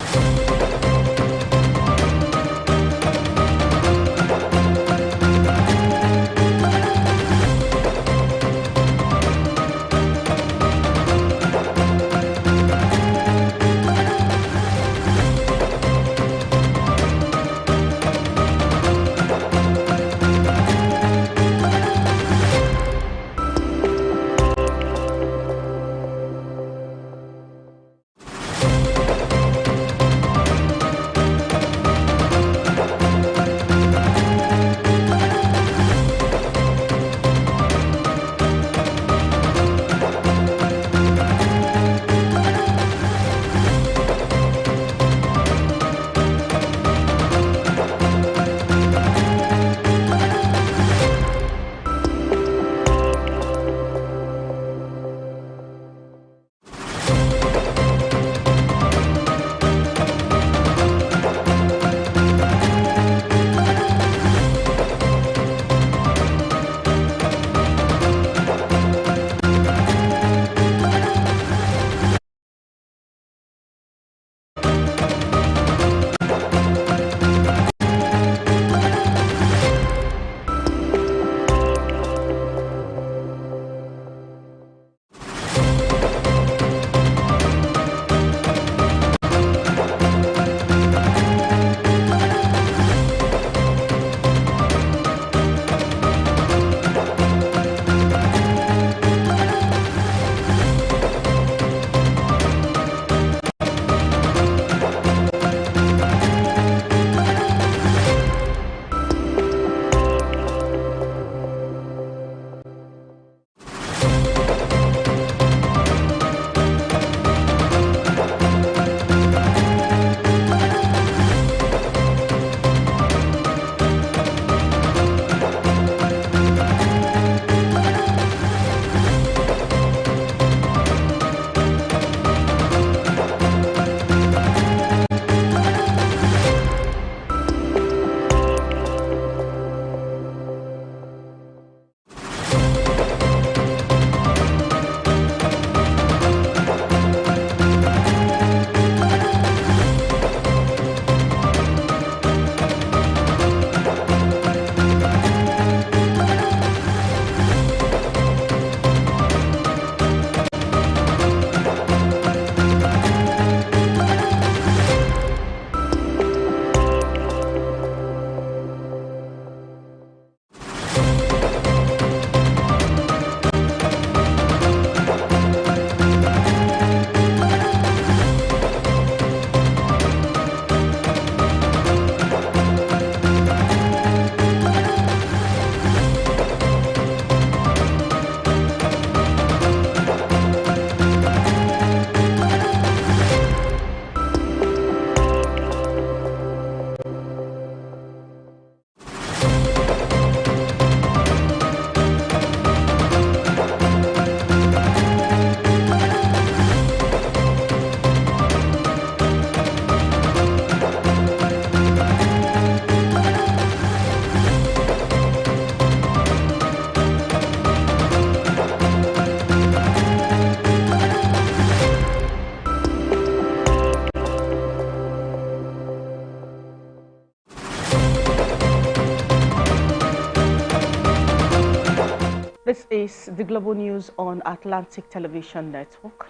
This is the Global News on Atlantic Television Network.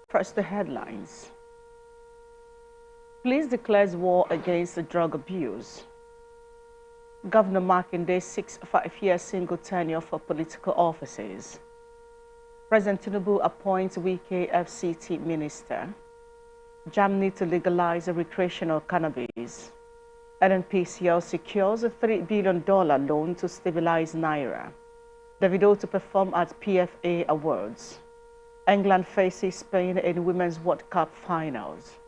First, the headlines. Police declares war against the drug abuse. Governor Makinde seeks 5-year single tenure for political offices. President Tinubu appoints Wike FCT minister. Germany to legalize recreational cannabis. NNPCL secures a $3 billion loan to stabilize Naira. Davido to perform at PFA Awards. England faces Spain in Women's World Cup finals.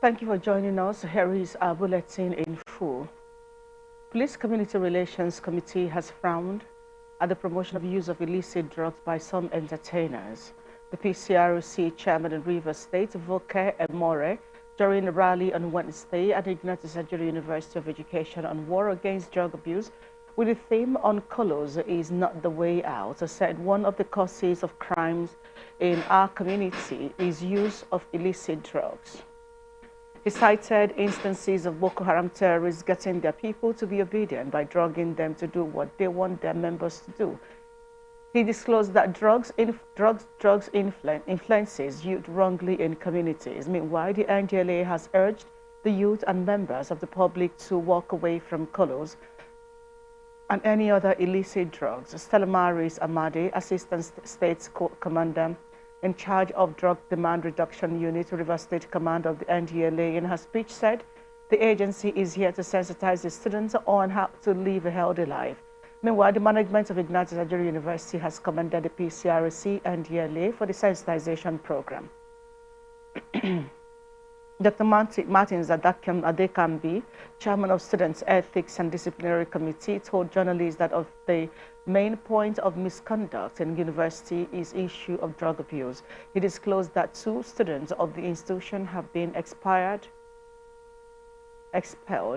Thank you for joining us. Here is our bulletin in full. Police Community Relations Committee has frowned at the promotion of use of illicit drugs by some entertainers. The PCRC chairman in Rivers State, Voke Emore, during a rally on Wednesday at the Ignatius Ajuri University of Education on war against drug abuse, with the theme on colors is not the way out, said one of the causes of crimes in our community is use of illicit drugs. He cited instances of Boko Haram terrorists getting their people to be obedient by drugging them to do what they want their members to do. He disclosed that drugs influences youth wrongly in communities. Meanwhile, the NDLA has urged the youth and members of the public to walk away from colos and any other illicit drugs. Stella Maris Amadi, Assistant State Commander in charge of Drug Demand Reduction Unit, River State Command of the NDLA, in her speech said the agency is here to sensitize the students on how to live a healthy life. Meanwhile, the management of Ignatius Ajuri University has commended the PCRC and NDLA for the sensitization program. Dr. Martins Adekambi, chairman of Students' Ethics and Disciplinary Committee, told journalists that of the main point of misconduct in university is issue of drug abuse. He disclosed that 2 students of the institution have been expelled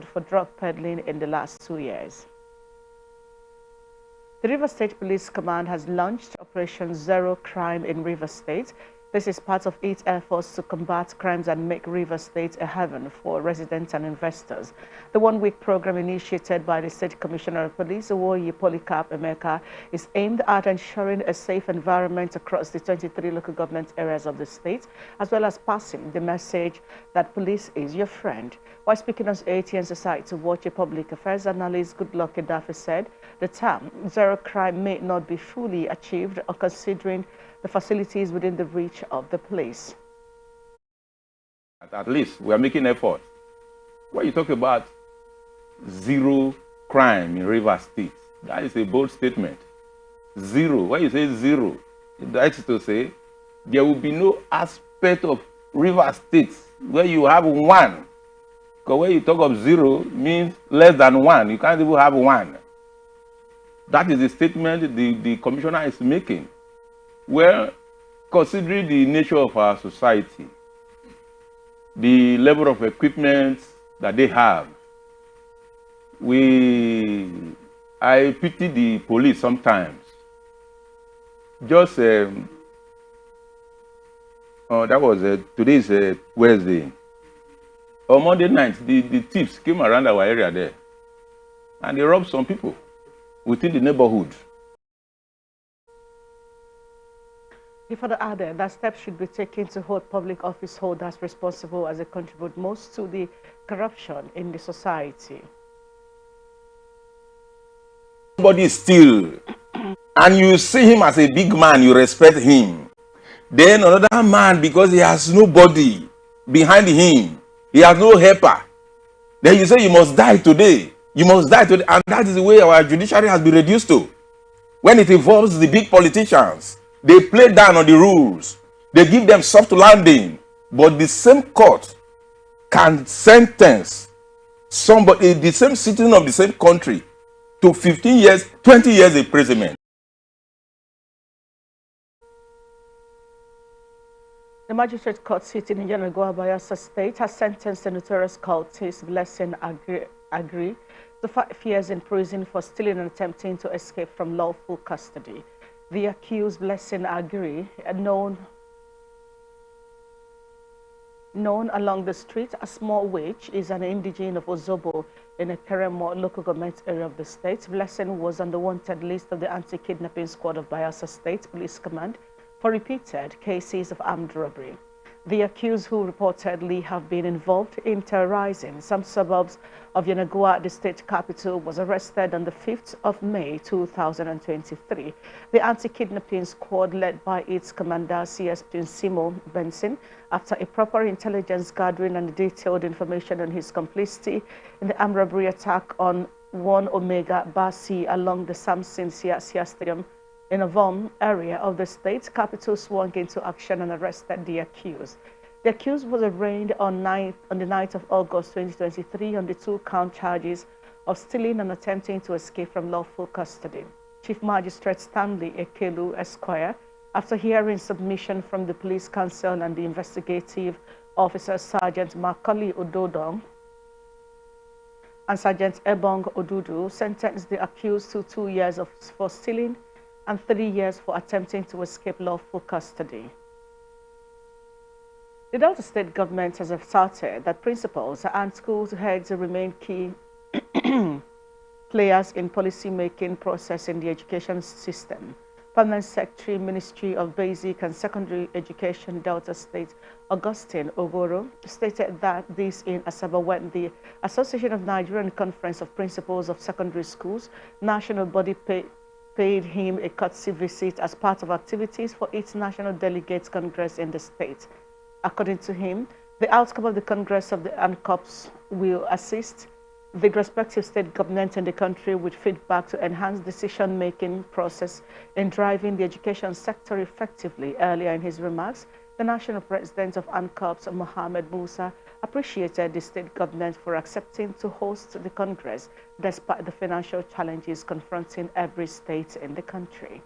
for drug peddling in the last 2 years. The River State Police Command has launched Operation Zero Crime in River State. This is part of its efforts to combat crimes and make River State a haven for residents and investors. The one-week program initiated by the State Commissioner of Police, Owoye Polycarp Emeka, is aimed at ensuring a safe environment across the 23 local government areas of the state, as well as passing the message that police is your friend. While speaking on ATN Society Watch, a public affairs analyst, Goodluck Edafe, said the term zero crime may not be fully achieved or considering the facilities within the reach of the police. At least we are making effort. When you talk about zero crime in Rivers State, that is a bold statement. Zero. When you say zero, that is to say there will be no aspect of Rivers State where you have one. Because when you talk of zero, it means less than one. You can't even have one. That is the statement the commissioner is making. Well, considering the nature of our society, the level of equipment that they have, I pity the police sometimes. Just, that was, today's Wednesday. On Monday night, the thieves came around our area there, and they robbed some people within the neighborhood. He further added that steps should be taken to hold public office holders responsible as they contribute most to the corruption in the society. Somebody steal, and you see him as a big man, you respect him. Then another man, because he has nobody behind him, he has no helper. Then you say you must die today. You must die today. And that is the way our judiciary has been reduced to. When it involves the big politicians, they play down on the rules. They give them soft landing. But the same court can sentence somebody, the same citizen of the same country, to 15 years, 20 years imprisonment. The magistrate court sitting in Yenagoa, Bayelsa State has sentenced the notorious cultist Blessing Agri to 5 years in prison for stealing and attempting to escape from lawful custody. The accused Blessing Agri, known along the street as Small Witch, is an indigene of Ozobo in a Keremo local government area of the state. Blessing was on the wanted list of the anti-kidnapping squad of Bayelsa State Police Command for repeated cases of armed robbery. The accused, who reportedly have been involved in terrorizing some suburbs of Yenagoa, the state capital, was arrested on the 5th of May 2023. The anti-kidnapping squad, led by its commander, CSP Simo Benson, after a proper intelligence gathering and detailed information on his complicity in the armed robbery attack on 1 Omega Basi along the Samson Siasia Stadium in a Avom area of the state capital, swung into action and arrested the accused. The accused was arraigned on the night of August 2023 on the two-count charges of stealing and attempting to escape from lawful custody. Chief Magistrate Stanley Ekelu Esquire, after hearing submission from the Police Council and the investigative officer Sergeant Macaulay Ododong and Sergeant Ebong Odudu, sentenced the accused to 2 years for stealing and 3 years for attempting to escape lawful custody. The Delta State government has asserted that principals and school heads remain key players in policy-making process in the education system. Permanent Secretary, Ministry of Basic and Secondary Education, Delta State, Augustine Ogoro, stated that this in Asaba when the Association of Nigerian Conference of Principals of Secondary Schools, national body paid him a courtesy visit as part of activities for its National Delegates Congress in the state. According to him, the outcome of the Congress of the ANCOPs will assist the respective state governments in the country with feedback to enhance decision-making process in driving the education sector effectively. Earlier in his remarks, the national president of ANCOPs, Mohammed Musa, appreciated the state government for accepting to host the Congress despite the financial challenges confronting every state in the country.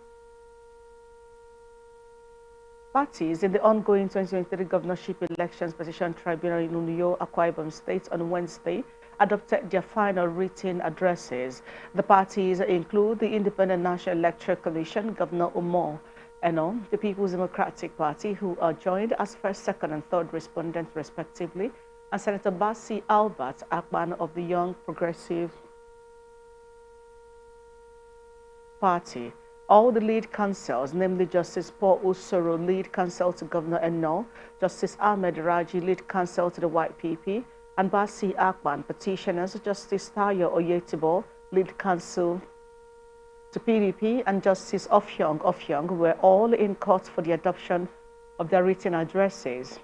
Parties in the ongoing 2023 governorship elections petition tribunal in Uyo, Akwa Ibom State on Wednesday adopted their final written addresses. The parties include the Independent National Electoral Commission, Governor Umar Eno, the People's Democratic Party, who are joined as first, second, and third respondents respectively, and Senator Basi Albert Akpan of the Young Progressive Party. All the lead counsels, namely Justice Paul Usoro, lead counsel to Governor Eno, Justice Ahmed Raji, lead counsel to the YPP, and Basi Akpan, petitioners, Justice Tayo Oyetibo, lead counsel to PDP, and Justice Ofyong were all in court for the adoption of their written addresses.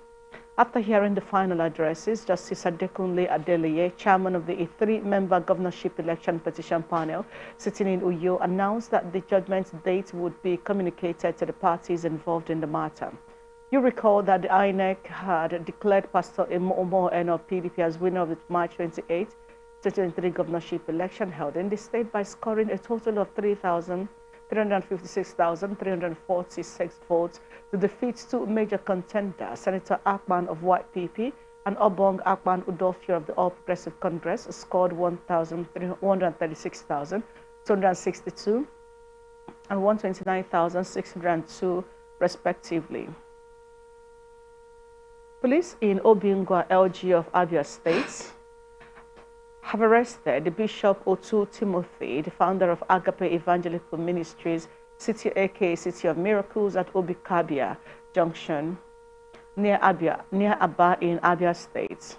After hearing the final addresses, Justice Adekunle Adeleye, chairman of the three-member governorship election petition panel sitting in Uyo, announced that the judgment date would be communicated to the parties involved in the matter. You recall that the INEC had declared Pastor Omo Eno of PDP as winner of the March 28, 2023 governorship election held in the state by scoring a total of 356,346 votes to defeat two major contenders, Senator Akpan of YPP and Obong Akpan Udofio of the All Progressive Congress, scored 136,262 and 129,602 respectively. Police in Obingwa, LG of Abia State, have arrested the Bishop Otu Timothy, the founder of Agape Evangelical Ministries, City aka City of Miracles at Obikabia Junction, near Aba in Abia State.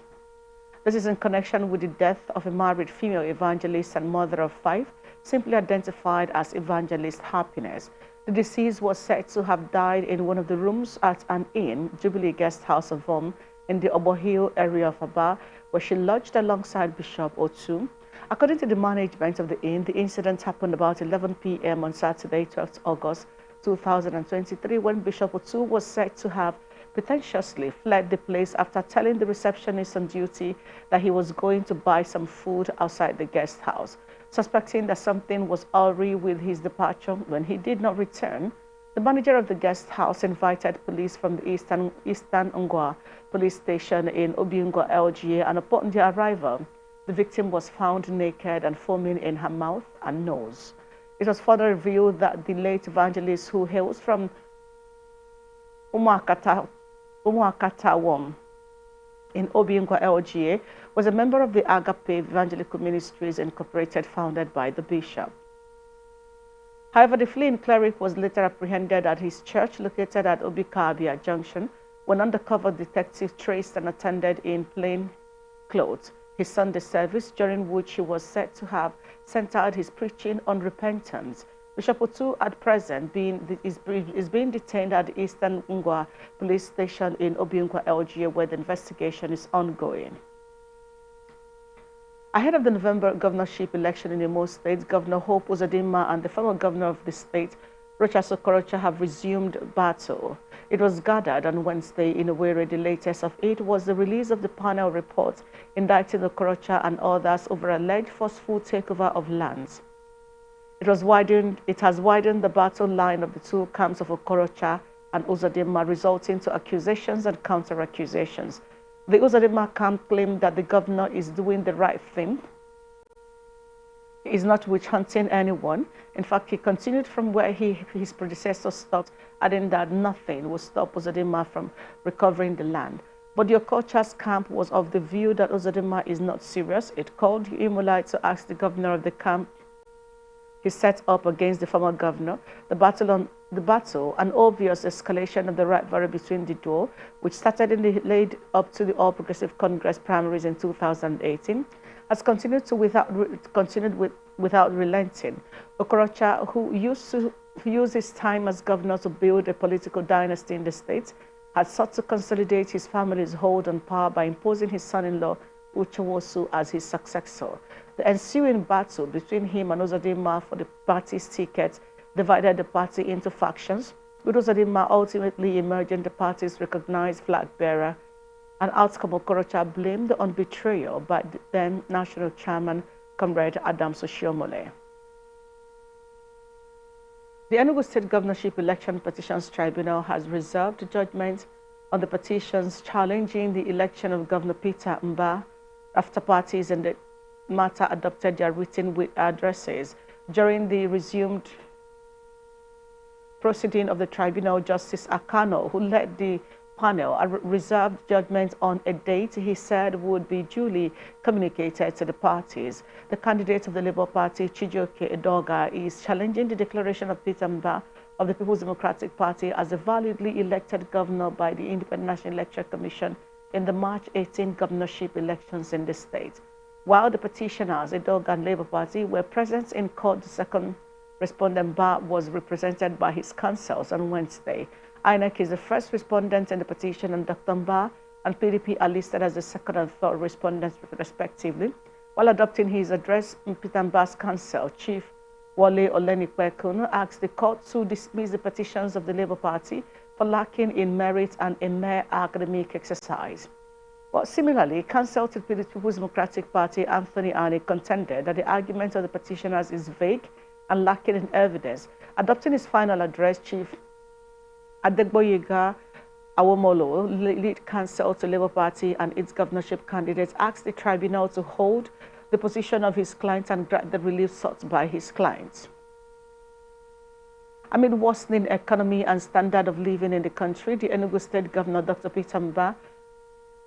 This is in connection with the death of a married female evangelist and mother of 5, simply identified as Evangelist Happiness. The deceased was said to have died in one of the rooms at an inn, Jubilee Guest House of Home, in the Obohill area of Aba, where she lodged alongside Bishop Otu. According to the management of the inn, the incident happened about 11 p.m. on Saturday, 12th August 2023, when Bishop Otu was said to have pretentiously fled the place after telling the receptionist on duty that he was going to buy some food outside the guest house. Suspecting that something was awry with his departure when he did not return, the manager of the guest house invited police from the Eastern Ngwa police station in Obingwa, LGA, and upon their arrival, the victim was found naked and foaming in her mouth and nose. It was further revealed that the late evangelist, who hails from Umuakatawom in Obingwa, LGA, was a member of the Agape Evangelical Ministries Incorporated, founded by the bishop. However, the fleeing cleric was later apprehended at his church located at Obikabia Junction when undercover detective traced and attended in plain clothes his Sunday service, during which he was said to have centered his preaching on repentance. Bishop Otu at present is being detained at the Eastern Ngwa police station in Obingwa, LGA, where the investigation is ongoing. Ahead of the November governorship election in Imo State, Governor Hope Uzodinma and the former governor of the state, Rochas Okorocha have resumed battle. It was gathered on Wednesday in Owerri. The latest of it was the release of the panel report indicting Okorocha and others over alleged forceful takeover of lands. It has widened the battle line of the two camps of Okorocha and Uzodinma, resulting to accusations and counter-accusations. The Uzodinma camp claimed that the governor is doing the right thing. He is not witch-hunting anyone. In fact, he continued from where his predecessors stopped, adding that nothing will stop Uzodinma from recovering the land. But the Okorocha's camp was of the view that Uzodinma is not serious. It called Imolai to ask the governor of the camp he set up against the former governor. The battle, an obvious escalation of the rivalry between the duo, which started in the lead up to the All Progressive Congress primaries in 2018, has continued without relenting. Okorocha, who used his time as governor to build a political dynasty in the state, had sought to consolidate his family's hold on power by imposing his son-in-law Uchowosu as his successor. The ensuing battle between him and Uzodinma for the party's ticket divided the party into factions, with Uzodinma ultimately emerging the party's recognized flag bearer. An outcome Okorocha blamed on betrayal by the then national chairman, Comrade Adams Oshiomhole. The Enugu State Governorship Election Petitions Tribunal has reserved judgment on the petitions challenging the election of Governor Peter Mba after parties in the matter adopted their written addresses. During the resumed proceeding of the tribunal, Justice Akano, who led the panel, reserved judgment on a date he said would be duly communicated to the parties. The candidate of the Labour Party, Chijioke Edoga, is challenging the declaration of Peter Mba of the People's Democratic Party as a validly elected governor by the Independent National Electoral Commission in the March 18 governorship elections in the state. While the petitioners, Edoga and Labour Party, were present in court, the second respondent Mba was represented by his counsels on Wednesday. INEC is the first respondent in the petition, and Dr. Mba and PDP are listed as the second and third respondents respectively. While adopting his address, Peter Mba's counsel, Chief Wale Olenikwekun, asked the court to dismiss the petitions of the Labour Party for lacking in merit and a mere academic exercise. But similarly, counsel to the People's Democratic Party, Anthony Ani, contended that the argument of the petitioners is vague and lacking in evidence. Adopting his final address, Chief Adegboyega Awomolo, lead counsel to Labour Party and its governorship candidates, asked the tribunal to hold the position of his client and grant the relief sought by his clients. Amid worsening economy and standard of living in the country, the Enugu State Governor, Dr. Peter Mba,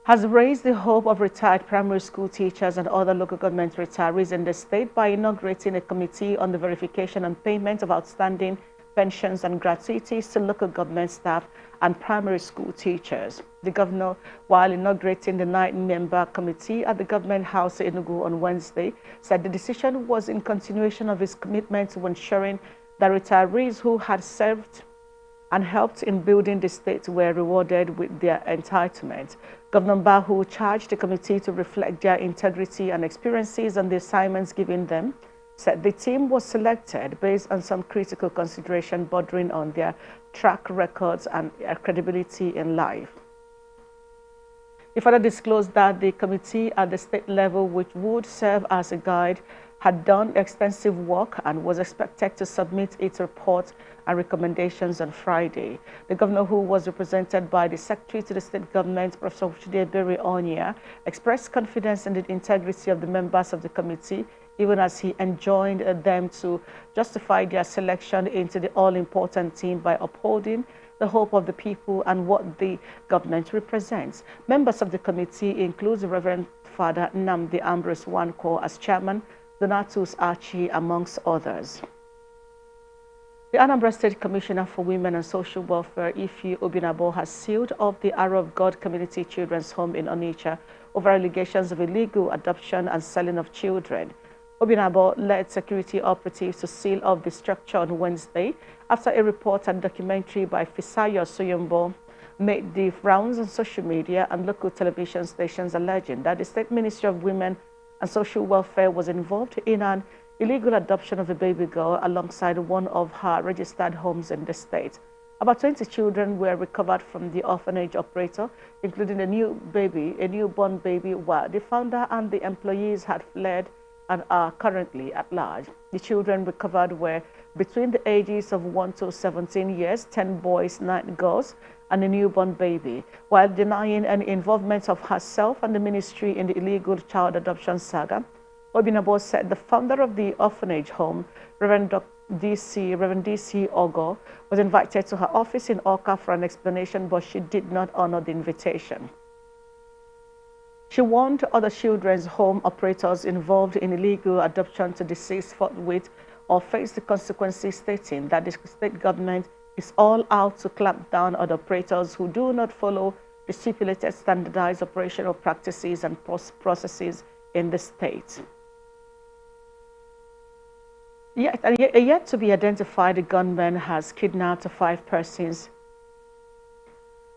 has raised the hope of retired primary school teachers and other local government retirees in the state by inaugurating a committee on the verification and payment of outstanding pensions and gratuities to local government staff and primary school teachers. The governor, while inaugurating the 9-member committee at the Government House in Enugu on Wednesday, said the decision was in continuation of his commitment to ensuring that retirees who had served and helped in building the state were rewarded with their entitlement. Governor Bahu charged the committee to reflect their integrity and experiences on the assignments given them, said the team was selected based on some critical consideration bordering on their track records and credibility in life. He further disclosed that the committee at the state level, which would serve as a guide, had done extensive work and was expected to submit its report and recommendations on Friday. The governor, who was represented by the secretary to the state government, Professor Chidebere Onya, expressed confidence in the integrity of the members of the committee, even as he enjoined them to justify their selection into the all-important team by upholding the hope of the people and what the government represents. Members of the committee include the Reverend Father Nnamdi Ambrose Wanko as chairman, Donatus Archie, amongst others. The Anambra State Commissioner for Women and Social Welfare, Ifi Obinabo, has sealed off the Arrow of God Community Children's Home in Onitsha over allegations of illegal adoption and selling of children. Obinabo led security operatives to seal off the structure on Wednesday after a report and documentary by Fisayo Soyombo made the rounds on social media and local television stations alleging that the State Ministry of Women and Social Welfare was involved in an illegal adoption of a baby girl alongside one of her registered homes in the state. About 20 children were recovered from the orphanage operator, including a newborn baby, while the founder and the employees had fled and are currently at large. The children recovered were between the ages of 1 to 17 years, 10 boys, 9 girls, and a newborn baby, while denying any involvement of herself and the ministry in the illegal child adoption saga. Obinabo said the founder of the orphanage home, Reverend D.C. Ogo, was invited to her office in Oka for an explanation, but she did not honor the invitation. She warned other children's home operators involved in illegal adoption to desist forthwith or face the consequences, stating that the state government is all out to clamp down on operators who do not follow the stipulated standardized operational practices and processes in the state. Yet to be identified, the gunman has kidnapped 5 persons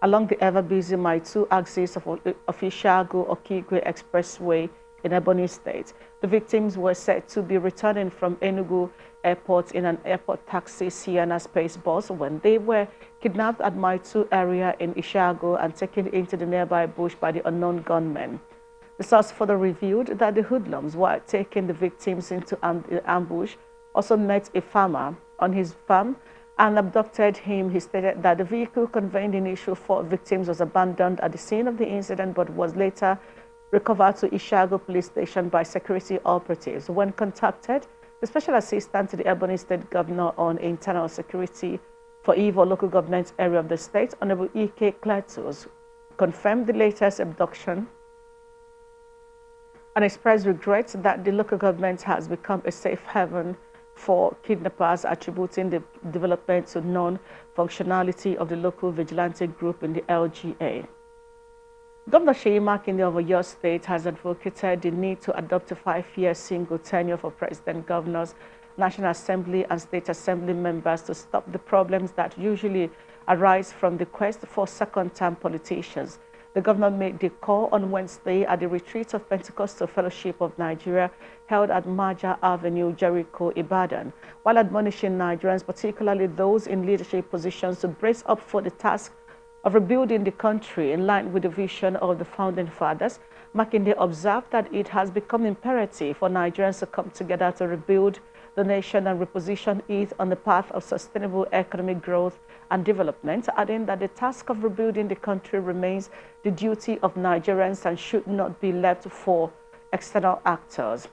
along the ever-busy Maitu axis of Ishago-Okigwe Expressway in Ebonyi State. The victims were said to be returning from Enugu Airport in an airport taxi Sienna Space bus when they were kidnapped at Maitu area in Ishago and taken into the nearby bush by the unknown gunmen. The source further revealed that the hoodlums, while taking the victims into ambush, also met a farmer on his farm and abducted him. He stated that the vehicle conveying the initial 4 victims was abandoned at the scene of the incident but was later recovered to Ishago police station by security operatives. When contacted, the special assistant to the Ebonyi State Governor on Internal Security for Ivo local government area of the state, Honorable E.K. Kletus, confirmed the latest abduction and expressed regrets that the local government has become a safe haven for kidnappers, attributing the development to non-functionality of the local vigilante group in the LGA. Governor Seyi Makinde of Oyo State has advocated the need to adopt a 5-year single tenure for president, governors, National Assembly and State Assembly members to stop the problems that usually arise from the quest for second-term politicians. The governor made the call on Wednesday at the retreat of Pentecostal Fellowship of Nigeria held at Maja Avenue, Jericho, Ibadan, while admonishing Nigerians, particularly those in leadership positions, to brace up for the task of rebuilding the country in line with the vision of the founding fathers. Makinde observed that it has become imperative for Nigerians to come together to rebuild the nation and reposition it on the path of sustainable economic growth and development, adding that the task of rebuilding the country remains the duty of Nigerians and should not be left for external actors.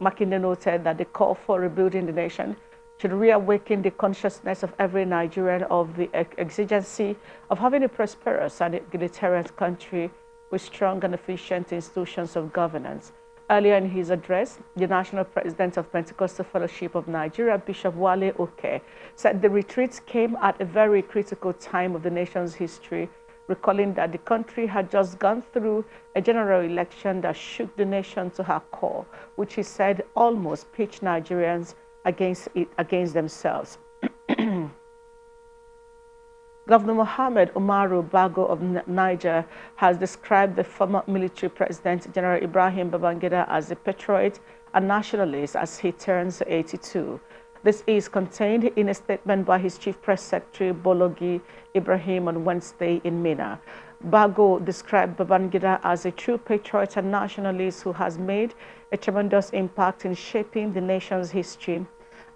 Makinde noted that the call for rebuilding the nation should reawaken the consciousness of every Nigerian of the exigency of having a prosperous and egalitarian country with strong and efficient institutions of governance. Earlier in his address, the National President of Pentecostal Fellowship of Nigeria, Bishop Wale Oke, said the retreat came at a very critical time of the nation's history, recalling that the country had just gone through a general election that shook the nation to her core, which he said almost pitched Nigerians against themselves. Governor Mohamed Umaru Bago of Niger has described the former military president, General Ibrahim Babangida, as a patriot and nationalist as he turns 82. This is contained in a statement by his chief press secretary, Bologi Ibrahim, on Wednesday in Mina. Bago described Babangida as a true patriot and nationalist who has made a tremendous impact in shaping the nation's history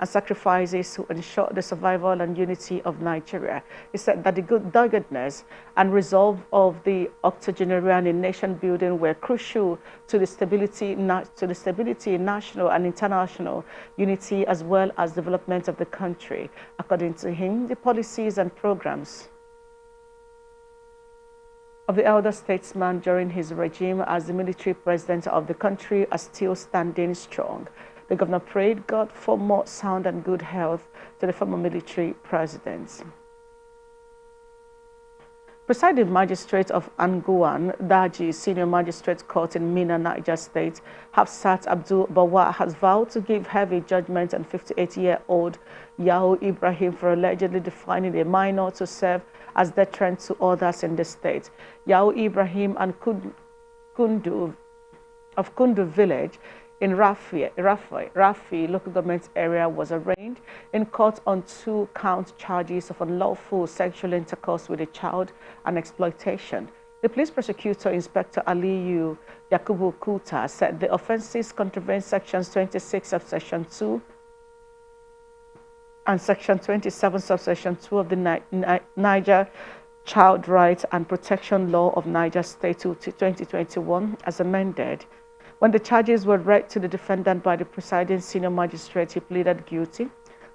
and sacrifices to ensure the survival and unity of Nigeria. He said that the good doggedness and resolve of the octogenarian in nation building were crucial to the stability, national and international unity, as well as development of the country. According to him, the policies and programs of the elder statesman during his regime as the military president of the country are still standing strong. The governor prayed God for more sound and good health to the former military president. Presiding Magistrate of Anguan, Daji Senior Magistrate Court in Mina, Niger State, Hafsat Abdul Bawa, has vowed to give heavy judgment on 58-year-old Yahoo Ibrahim for allegedly defining a minor to serve as deterrent to others in the state. Yahoo Ibrahim and Kundu village in Rafi local government area was arraigned in court on 2-count charges of unlawful sexual intercourse with a child and exploitation. The police prosecutor, Inspector Aliyu Yakubu Kuta, said the offences contravene sections 26 subsection 2 and section 27 subsection 2 of the Niger Child Rights and Protection Law of Niger State 2021 as amended. When the charges were read to the defendant by the presiding senior magistrate, he pleaded guilty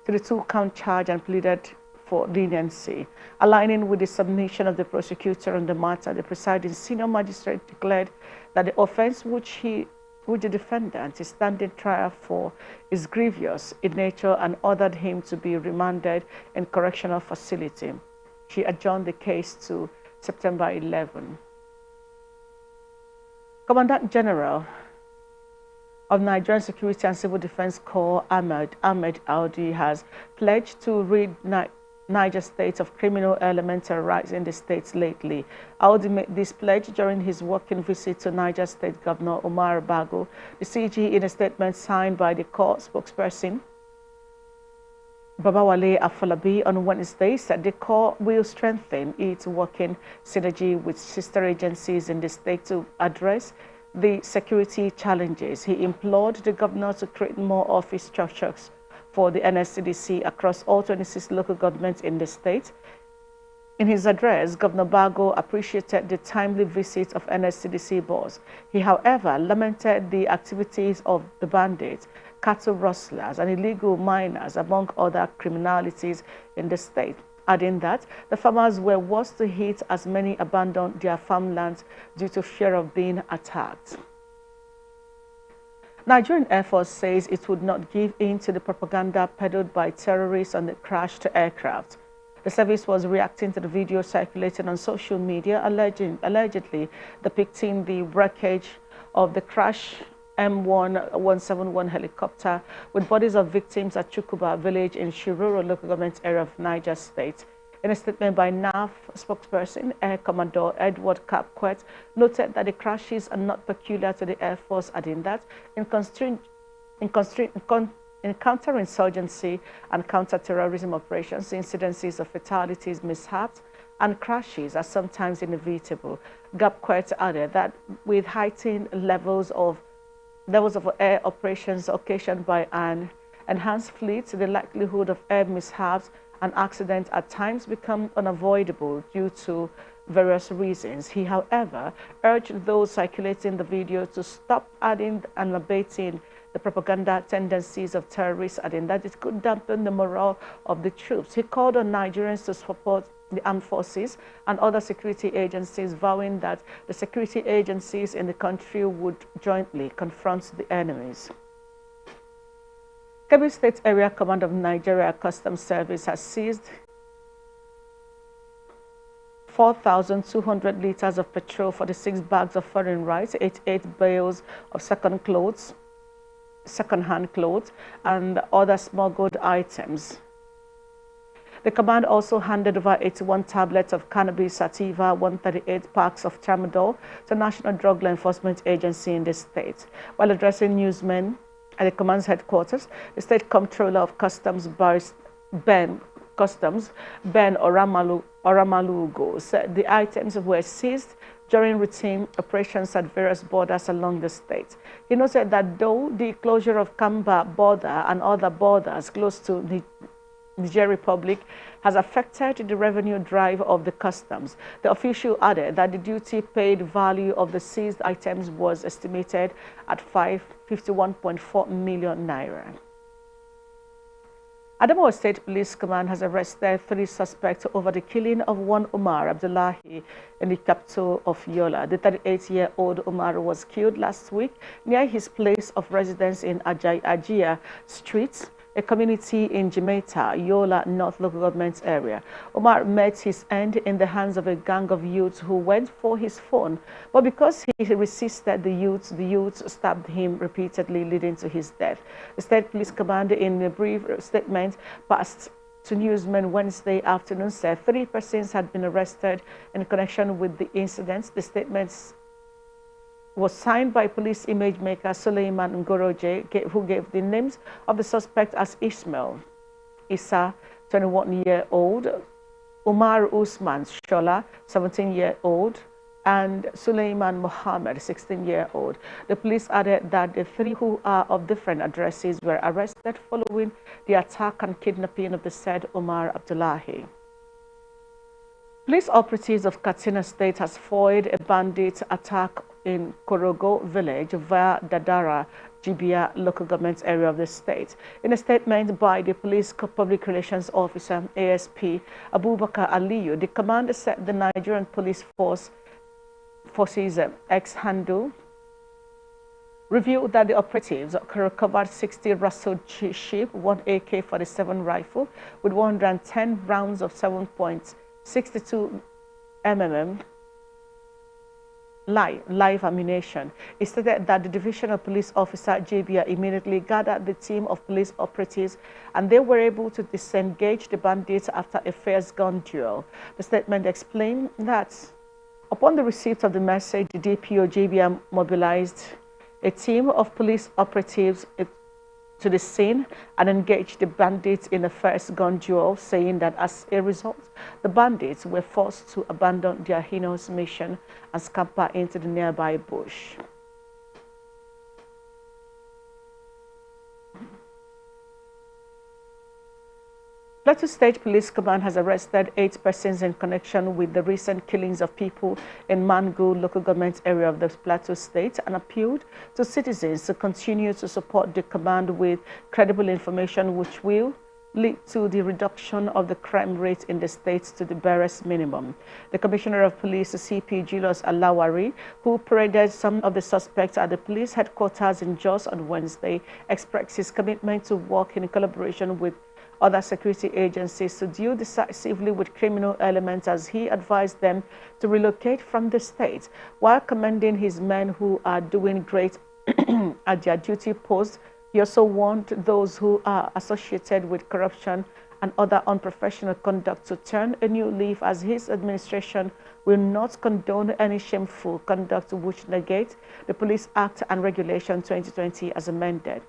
to the 2-count charge and pleaded for leniency. Aligning with the submission of the prosecutor on the matter, the presiding senior magistrate declared that the offense which the defendant is standing trial for is grievous in nature and ordered him to be remanded in correctional facility. She adjourned the case to September 11. Commandant General of Nigerian Security and Civil Defense Corps, Ahmed Audi, has pledged to rid Niger State of criminal elemental rights in the state lately. Audi made this pledge during his working visit to Niger State Governor Omar Bago. The CG, in a statement signed by the Corps spokesperson Babawale Afolabi on Wednesday, said the Corps will strengthen its working synergy with sister agencies in the state to address the security challenges. He implored the governor to create more office structures for the NSCDC across all 26 local governments in the state. In his address, Governor Bago appreciated the timely visit of NSCDC boss. He, however, lamented the activities of the bandits, cattle rustlers, and illegal miners, among other criminalities in the state, adding that the farmers were worse to hit as many abandoned their farmlands due to fear of being attacked. Nigerian Air Force says it would not give in to the propaganda peddled by terrorists on the crashed aircraft. The service was reacting to the video circulated on social media allegedly depicting the wreckage of the crash M1171 helicopter with bodies of victims at Chukuba village in Shiroro local government area of Niger State. In a statement by NAF spokesperson, Air Commodore Edward Capquet noted that the crashes are not peculiar to the Air Force, adding that in counterinsurgency and counter-terrorism operations, incidences of fatalities, mishaps, and crashes are sometimes inevitable. Capquet added that with heightened levels of air operations occasioned by an enhanced fleet, the likelihood of air mishaps and accidents at times become unavoidable due to various reasons. He, however, urged those circulating the video to stop adding and abating the propaganda tendencies of terrorists, adding that it could dampen the morale of the troops. He called on Nigerians to support the armed forces and other security agencies, vowing that the security agencies in the country would jointly confront the enemies. Kebbi State Area Command of Nigeria Customs Service has seized 4,200 liters of petrol, 46 bags of foreign rice, 88 bales of second-hand clothes, and other smuggled items. The command also handed over 81 tablets of cannabis sativa, 138 packs of tramadol to National Drug Law Enforcement Agency in the state. While addressing newsmen at the command's headquarters, the State Comptroller of Customs, Ben Oramalugo, said the items were seized during routine operations at various borders along the state. He noted that though the closure of Kamba border and other borders close to the Niger Republic has affected the revenue drive of the customs, the official added that the duty paid value of the seized items was estimated at 51.4 million naira. Adamawa State Police Command has arrested 3 suspects over the killing of one Umar Abdullahi in the capital of Yola. The 38-year-old Umar was killed last week near his place of residence in Ajia Street, a community in Jimeta, Yola North Local Government area. Omar met his end in the hands of a gang of youths who went for his phone, but because he resisted the youths stabbed him repeatedly, leading to his death. The State Police Commander, in a brief statement passed to newsmen Wednesday afternoon, said 3 persons had been arrested in connection with the incidents. The statements was signed by police image maker Suleiman Ngoroje, who gave the names of the suspect as Ismail Issa, 21-year-old, Umar Usman Shola, 17-year-old, and Suleiman Mohammed, 16-year-old. The police added that the three who are of different addresses were arrested following the attack and kidnapping of the said Omar Abdullahi. Police operatives of Katsina State has foiled a bandit attack in Korogo village via Dadara, Jibia local government area of the state. In a statement by the police public relations officer, ASP Abubakar Aliyu, the commander said the Nigerian police forces ex-handle revealed that the operatives recovered 60 Russell sheep, 1 AK-47 rifle with 110 rounds of 7.62 mm live ammunition. It stated that the divisional police officer JBA immediately gathered the team of police operatives and they were able to disengage the bandits after a fierce gun duel. The statement explained that upon the receipt of the message, the DPO JBA mobilized a team of police operatives to the scene and engaged the bandits in a first gun duel, saying that as a result, the bandits were forced to abandon their heinous mission and scamper into the nearby bush. Plateau State Police Command has arrested 8 persons in connection with the recent killings of people in Mangu local government area of the Plateau State and appealed to citizens to continue to support the command with credible information which will lead to the reduction of the crime rate in the state to the barest minimum. The Commissioner of Police, CP Julius Alawari, who paraded some of the suspects at the police headquarters in Jos on Wednesday, expressed his commitment to work in collaboration with other security agencies to deal decisively with criminal elements as he advised them to relocate from the state, while commending his men who are doing great at their duty posts. He also warned those who are associated with corruption and other unprofessional conduct to turn a new leaf as his administration will not condone any shameful conduct which negates the Police Act and Regulation 2020 as amended.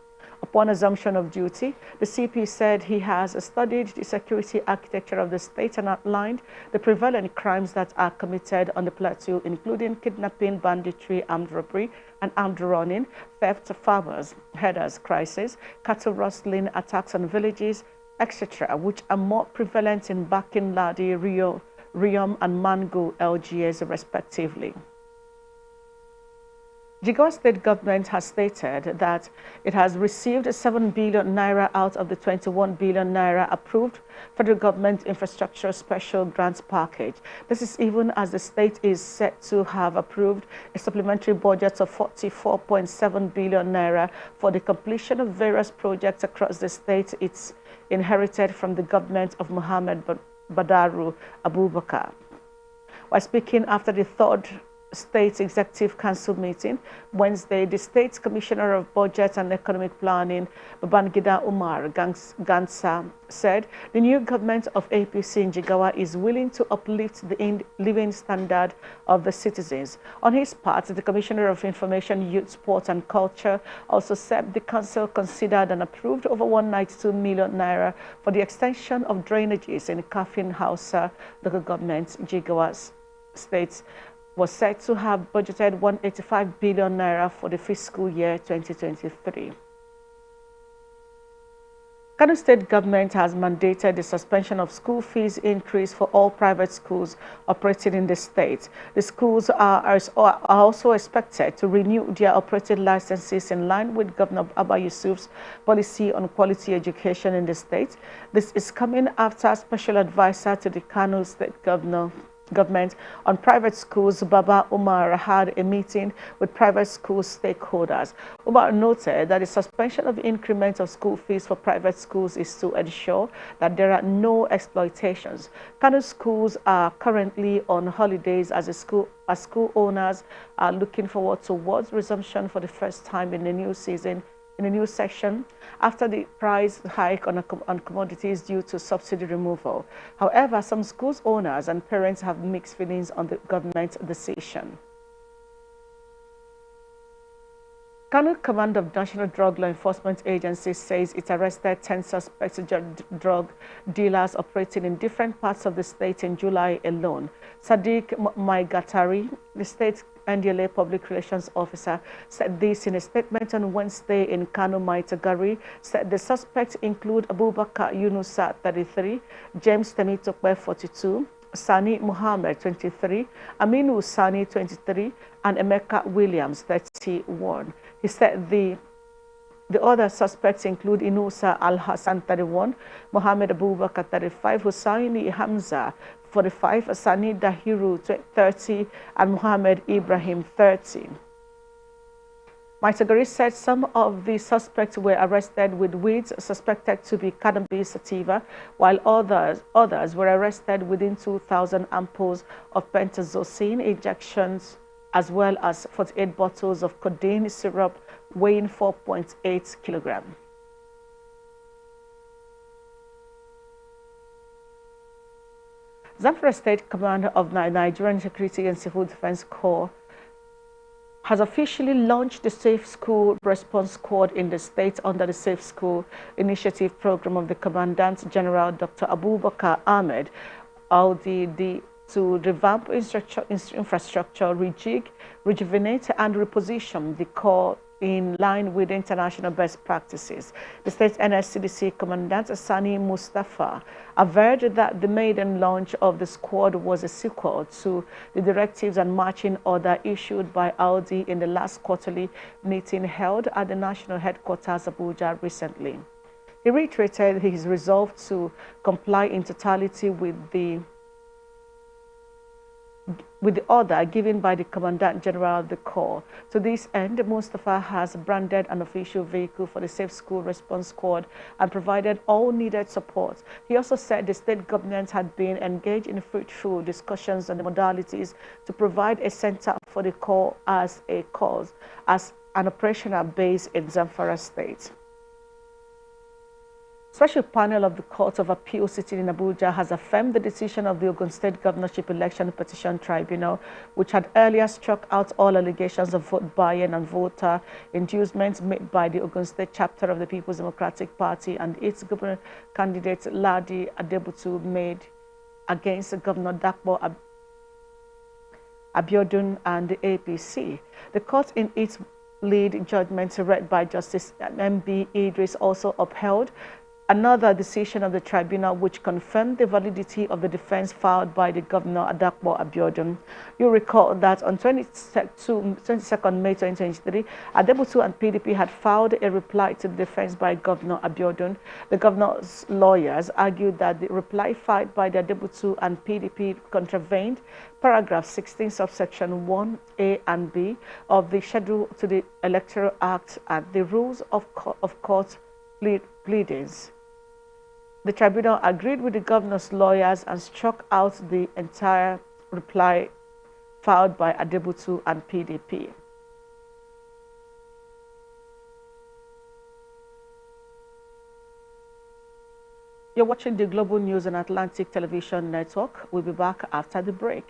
Upon assumption of duty, the CP said he has studied the security architecture of the state and outlined the prevalent crimes that are committed on the plateau, including kidnapping, banditry, armed robbery, and armed running, theft of farmers, herders, crisis, cattle rustling, attacks on villages, etc., which are more prevalent in Bakin Ladi, Riom, and Mangu LGAs, respectively. Jigawa State government has stated that it has received 7 billion naira out of the 21 billion naira approved federal government infrastructure special grants package. This is even as the state is set to have approved a supplementary budget of 44.7 billion naira for the completion of various projects across the state it's inherited from the government of Muhammad Badaru Abubakar. While speaking after the third State Executive Council meeting Wednesday, the State's Commissioner of Budget and Economic Planning, Babangida Umar Gansa, said the new government of APC in Jigawa is willing to uplift the living standard of the citizens. On his part, the Commissioner of Information, Youth, Sport and Culture also said the Council considered and approved over 192 million naira for the extension of drainages in Kafin Hausa local government. Jigawa State was said to have budgeted 185 billion naira for the fiscal year 2023. Kano State government has mandated the suspension of school fees increase for all private schools operating in the state. The schools are also expected to renew their operating licenses in line with Governor Abba Yusuf's policy on quality education in the state. This is coming after Special Advisor to the Kano State government on private schools, Baba Umar, had a meeting with private school stakeholders. Umar noted that the suspension of the increment of school fees for private schools is to ensure that there are no exploitations. Kano schools are currently on holidays as school owners are looking forward towards resumption for the first time in the new season. In a new section after the price hike on commodities due to subsidy removal. However, some schools owners and parents have mixed feelings on the government's decision. Kano Command of National Drug Law Enforcement Agency says it arrested 10 suspected drug dealers operating in different parts of the state in July alone. Sadiq Maigatari, the state NDLA Public Relations Officer, said this in a statement on Wednesday in Kano Maitagari. Said the suspects include Abubakar Yunusa, 33, James Temitokwe, 42, Sani Muhammad, 23, Aminu Sani, 23, and Emeka Williams, 31. He said the other suspects include Inusa Al-Hassan, 31, Mohammed Abubakar, 35, Hussaini Hamza, 45, Sani Dahiru, 30, and Muhammad Ibrahim, 30. Maitagari said some of the suspects were arrested with weeds suspected to be cannabis sativa, while others were arrested within 2,000 ampoules of pentazocine injections, as well as 48 bottles of codeine syrup weighing 4.8 kilograms. Zamfara State Commander of the Nigerian Security and Civil Defense Corps has officially launched the Safe School Response Squad in the state under the Safe School Initiative Program of the Commandant General Dr. Abubakar Ahmed Al-Didi to revamp infrastructure, rejig, rejuvenate, and reposition the Corps in line with international best practices. The state NSCDC Commandant Sani Mustafa averred that the maiden launch of the squad was a sequel to the directives and marching order issued by Aldi in the last quarterly meeting held at the national headquarters Abuja recently. He reiterated his resolve to comply in totality with the order given by the Commandant General of the Corps. To this end, Mustafa has branded an official vehicle for the Safe School Response Squad and provided all needed support. He also said the state government had been engaged in fruitful discussions on the modalities to provide a center for the Corps as an operational base in Zamfara State. Special panel of the Court of Appeal sitting in Abuja has affirmed the decision of the Ogun State Governorship Election Petition Tribunal, which had earlier struck out all allegations of vote buying and voter inducement made by the Ogun State chapter of the People's Democratic Party and its governor candidate Ladi Adebutu made against Governor Dakpo Abiodun and the APC. The court in its lead judgment read by Justice M.B. Idris also upheld another decision of the tribunal which confirmed the validity of the defense filed by the Governor Adakbo Abiodun. You recall that on 22nd May 2023, Adebutu and PDP had filed a reply to the defense by Governor Abiodun. The governor's lawyers argued that the reply filed by the Adebutu and PDP contravened paragraph 16 subsection 1A and B of the schedule to the Electoral Act and the rules of court pleadings. The tribunal agreed with the governor's lawyers and struck out the entire reply filed by Adebutu and PDP. You're watching the Global News on Atlantic Television Network. We'll be back after the break.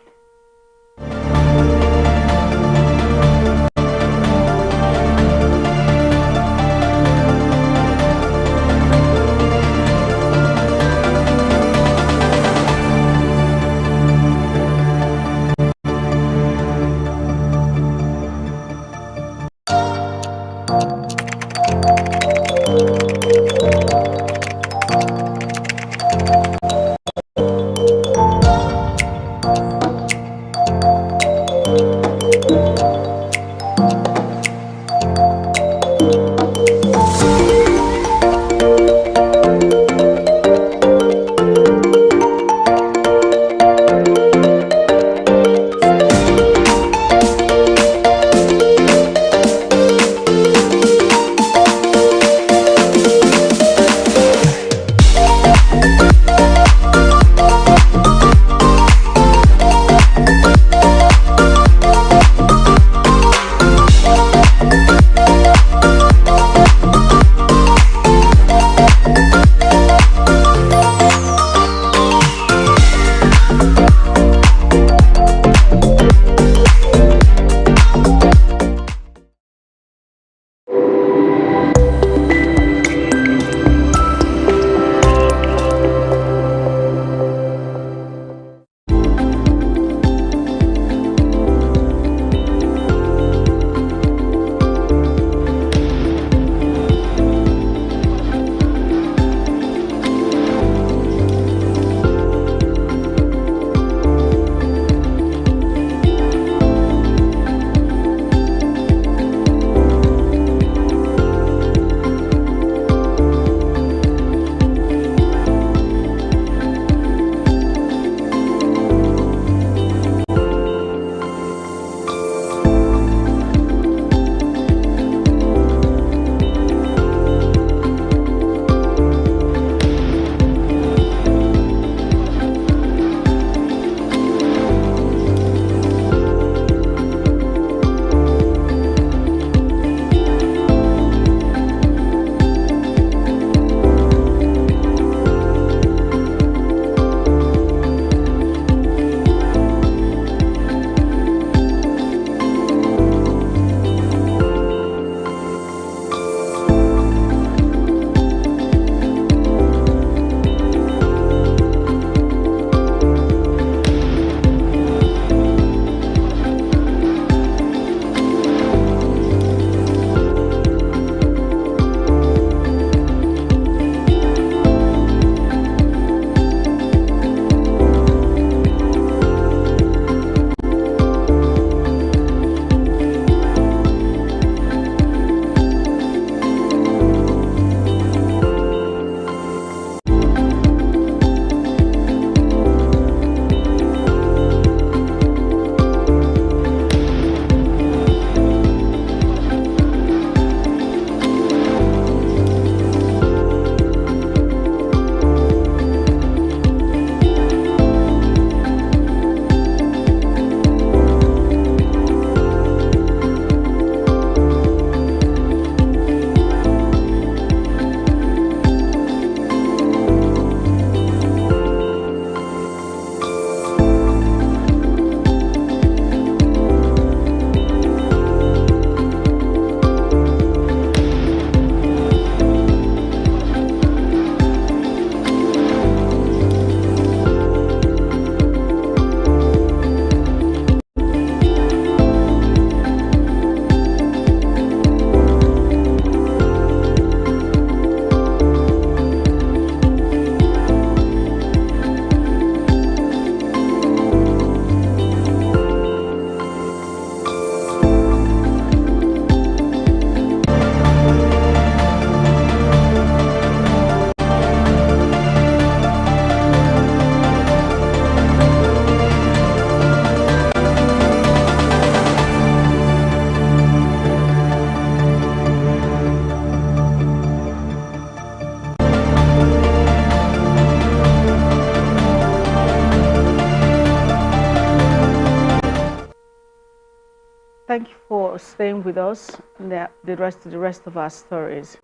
staying with us. The rest of our stories.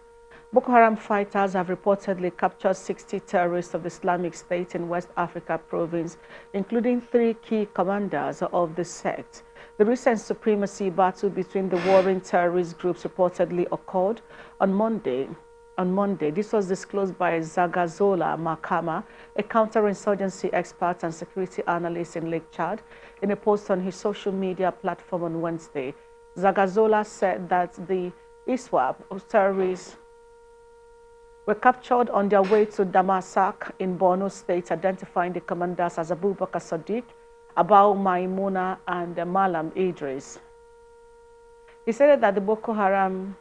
Boko Haram fighters have reportedly captured 60 terrorists of the Islamic State in West Africa province, including 3 key commanders of the sect. The recent supremacy battle between the warring terrorist groups reportedly occurred on Monday. This was disclosed by Zagazola Makama, a counterinsurgency expert and security analyst in Lake Chad, in a post on his social media platform on Wednesday. Zagazola said that the ISWAP terrorists were captured on their way to Damasak in Borno State, identifying the commanders as Abubakar Sadiq, Abau Maimuna, and Malam Idris. He said that the Boko Haram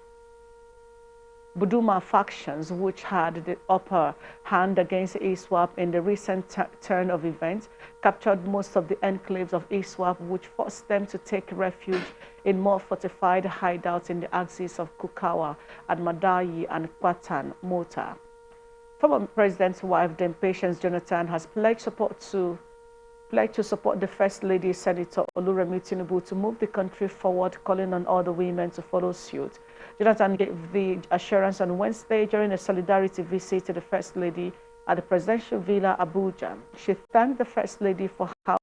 Buduma factions, which had the upper hand against ISWAP in the recent turn of events, captured most of the enclaves of ISWAP, which forced them to take refuge in more fortified hideouts in the axis of Kukawa and Madayi and Kwatan Mota. Former President's wife, Dame Patience Jonathan, has pledged to support the First Lady, Senator Oluremi Tinubu, to move the country forward, calling on other women to follow suit. Jonathan gave the assurance on Wednesday during a solidarity visit to the First Lady at the Presidential Villa, Abuja. She thanked the First Lady for how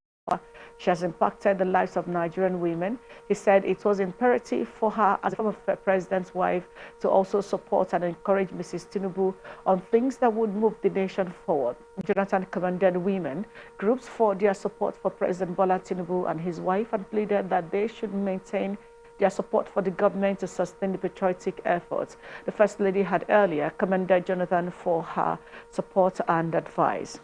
she has impacted the lives of Nigerian women. He said it was imperative for her, as a former president's wife, to also support and encourage Mrs. Tinubu on things that would move the nation forward. Jonathan commended women groups for their support for President Bola Tinubu and his wife, and pleaded that they should maintain their support for the government to sustain the patriotic efforts. The First Lady had earlier commended Jonathan for her support and advice.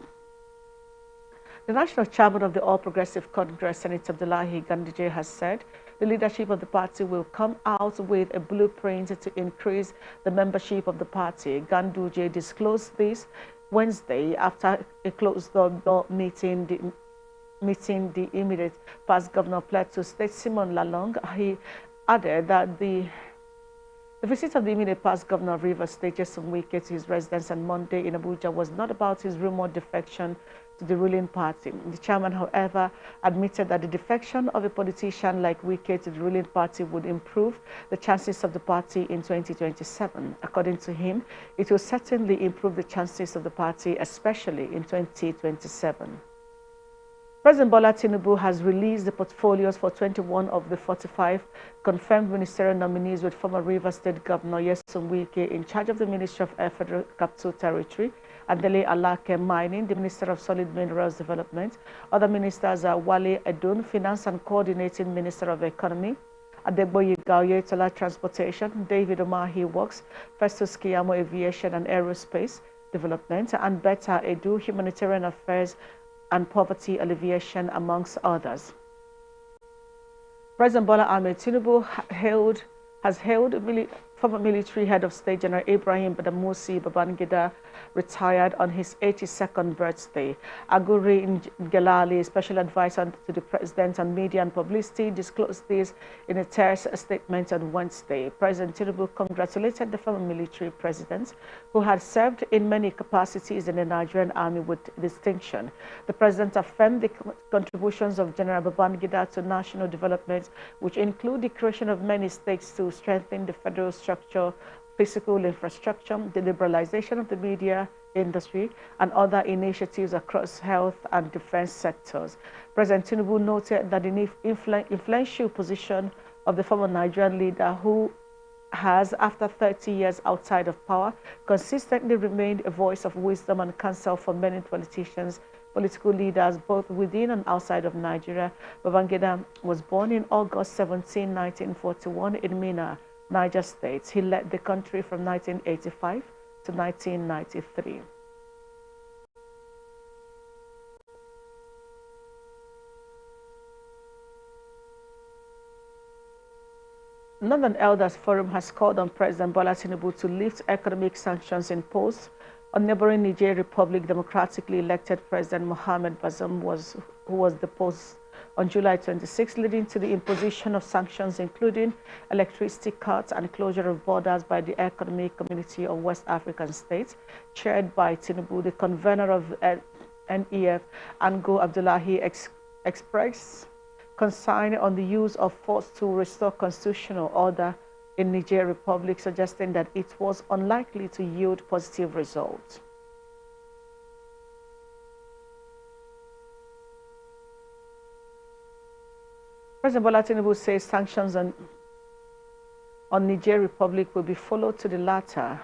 The national chairman of the All Progressive Congress, Senator Abdullahi Ganduje, has said the leadership of the party will come out with a blueprint to increase the membership of the party. Ganduje disclosed this Wednesday after a closed-door meeting the immediate past governor of Plateau State, Simon Lalong. He added that the visit of the immediate past governor of Rivers State, Jason Wike, to his residence on Monday in Abuja was not about his rumored defection to the ruling party. The chairman, however, admitted that the defection of a politician like Wike to the ruling party would improve the chances of the party in 2027. According to him, it will certainly improve the chances of the party, especially in 2027. President Bola Tinubu has released the portfolios for 21 of the 45 confirmed ministerial nominees, with former Rivers State Governor Nyesom Wike in charge of the Ministry of Air Federal Capital Territory, and Dele Alake Mining, the Minister of Solid Minerals Development. Other ministers are Wale Edun, Finance and Coordinating Minister of Economy, Adegboye Gaoyetola, Transportation, David Omahi, Works, Festus Kiyamo, Aviation and Aerospace Development, and Betta Edu, Humanitarian Affairs and Poverty Alleviation, amongst others. President Bola Ahmed Tinubu has hailed former military head of state General Ibrahim Badamasi Babangida retired on his 82nd birthday. Aguri Ngelali, special advisor to the president on media and publicity, disclosed this in a terse statement on Wednesday. President Tinubu congratulated the former military president, who had served in many capacities in the Nigerian army with distinction. The president affirmed the contributions of General Babangida to national development, which include the creation of many states to strengthen the federal structure, physical infrastructure, the liberalization of the media industry, and other initiatives across health and defense sectors. President Tinubu noted that the influential position of the former Nigerian leader, who has, after 30 years outside of power, consistently remained a voice of wisdom and counsel for many politicians, political leaders, both within and outside of Nigeria. Babangida was born in August 17, 1941 in Minna, Niger State. He led the country from 1985 to 1993. Northern Elders Forum has called on President Bola Tinubu to lift economic sanctions imposed on neighboring Niger Republic. Democratically elected President Mohamed Bazoum who was deposed on July 26, leading to the imposition of sanctions, including electricity cuts and closure of borders by the Economic Community of West African States, chaired by Tinubu. The convener of NEF, Ango Abdullahi, expressed consigned on the use of force to restore constitutional order in Niger Republic, suggesting that it was unlikely to yield positive results. President Bola Tinubu says sanctions on Niger Republic will be followed to the latter.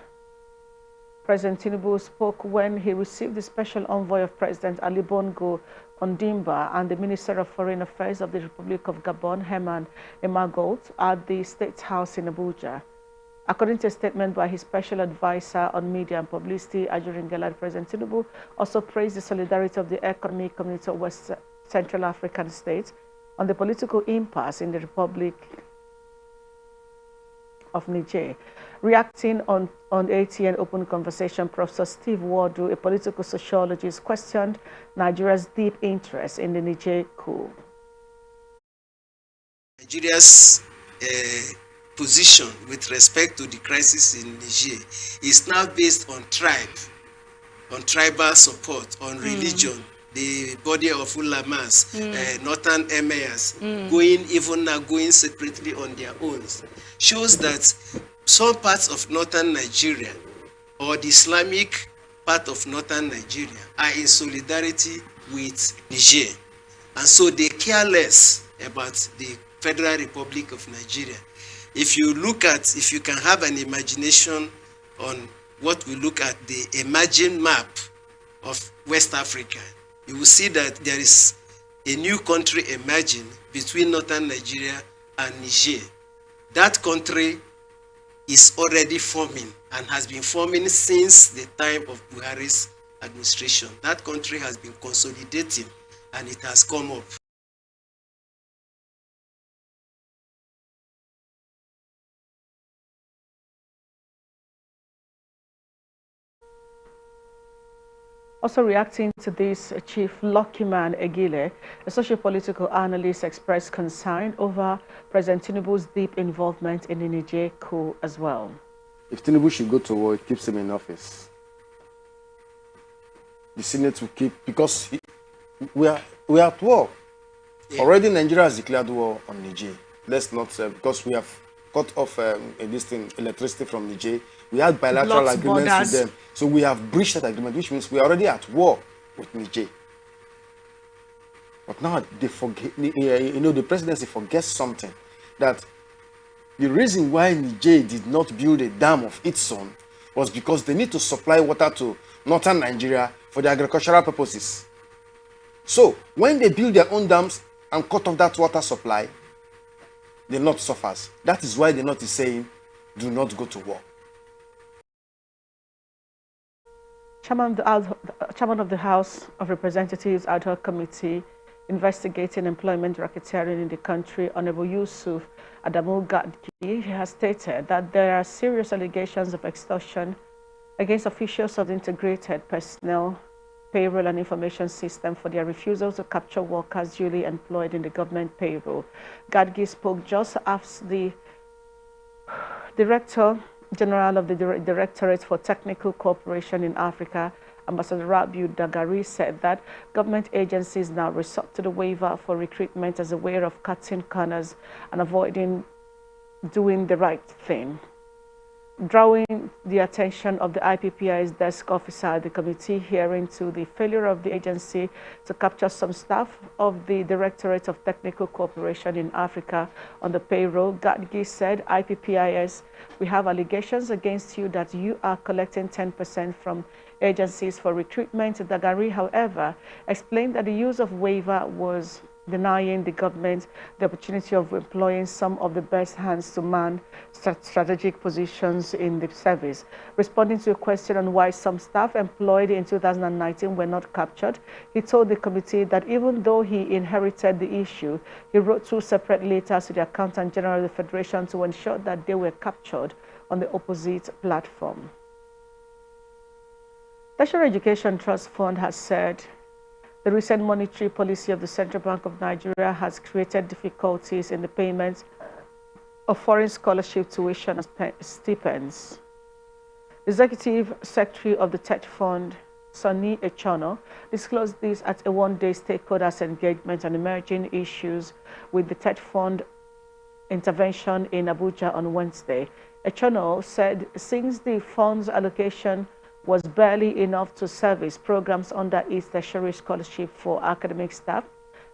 President Tinubu spoke when he received the special envoy of President Ali Bongo Ondimba and the Minister of Foreign Affairs of the Republic of Gabon, Herman Emagout, at the State House in Abuja. According to a statement by his special advisor on media and publicity, Ajurin Gelad, President Tinubu also praised the solidarity of the economic community of West Central African states on the political impasse in the Republic of Niger. Reacting on ATN Open Conversation, Professor Steve Wadu, a political sociologist, questioned Nigeria's deep interest in the Niger coup. Nigeria's position with respect to the crisis in Niger is now based on tribal support, on religion, the body of ulamas, northern emirs, going separately on their own, shows that some parts of northern Nigeria or the Islamic part of northern Nigeria are in solidarity with Niger. And so they care less about the Federal Republic of Nigeria. If you can have an imagination on what we look at the emerging map of West Africa, you will see that there is a new country emerging between northern Nigeria and Niger. That country is already forming and has been forming since the time of Buhari's administration. That country has been consolidating and it has come up. Also reacting to this, Chief Luckyman Egile, a socio-political analyst, expressed concern over President Tinubu's deep involvement in the Niger coup as well. If Tinubu should go to war, it keeps him in office. The Senate will keep, because we are at war. Yeah. Already Nigeria has declared war on Niger. Let's not, because we have cut off electricity from Niger. We had bilateral agreements with them. So we have breached that agreement, which means we are already at war with Niger. But now they forget, the presidency forgets something. That the reason why Niger did not build a dam of its own was because they need to supply water to northern Nigeria for the agricultural purposes. So when they build their own dams and cut off that water supply, the North suffers. That is why the North is saying, do not go to war. Chairman of the House of Representatives Ad Hoc Committee investigating employment racketeering in the country, Honorable Yusuf Adamu Gadgi, has stated that there are serious allegations of extortion against officials of the Integrated Personnel, Payroll and Information System for their refusal to capture workers duly employed in the government payroll. Gadgi spoke just after the Director General of the Directorate for Technical Cooperation in Africa, Ambassador Rabiu Dagari, said that government agencies now resort to the waiver for recruitment as a way of cutting corners and avoiding doing the right thing. Drawing the attention of the IPPI's desk officer at the committee hearing to the failure of the agency to capture some staff of the Directorate of Technical Cooperation in Africa on the payroll, Gadgi said, IPPIS, we have allegations against you that you are collecting 10% from agencies for recruitment. Dagari, however, explained that the use of waiver was denying the government the opportunity of employing some of the best hands to man strategic positions in the service. Responding to a question on why some staff employed in 2019 were not captured, he told the committee that even though he inherited the issue, he wrote 2 separate letters to the Accountant General of the Federation to ensure that they were captured on the opposite platform. Tertiary Education Trust Fund has said the recent monetary policy of the Central Bank of Nigeria has created difficulties in the payment of foreign scholarship tuition and stipends. Executive Secretary of the TET Fund Sonny Echono, disclosed this at a one-day stakeholders engagement on emerging issues with the TED Fund intervention in Abuja on Wednesday. Echono said since the fund's allocation was barely enough to service programs under its tertiary scholarship for academic staff,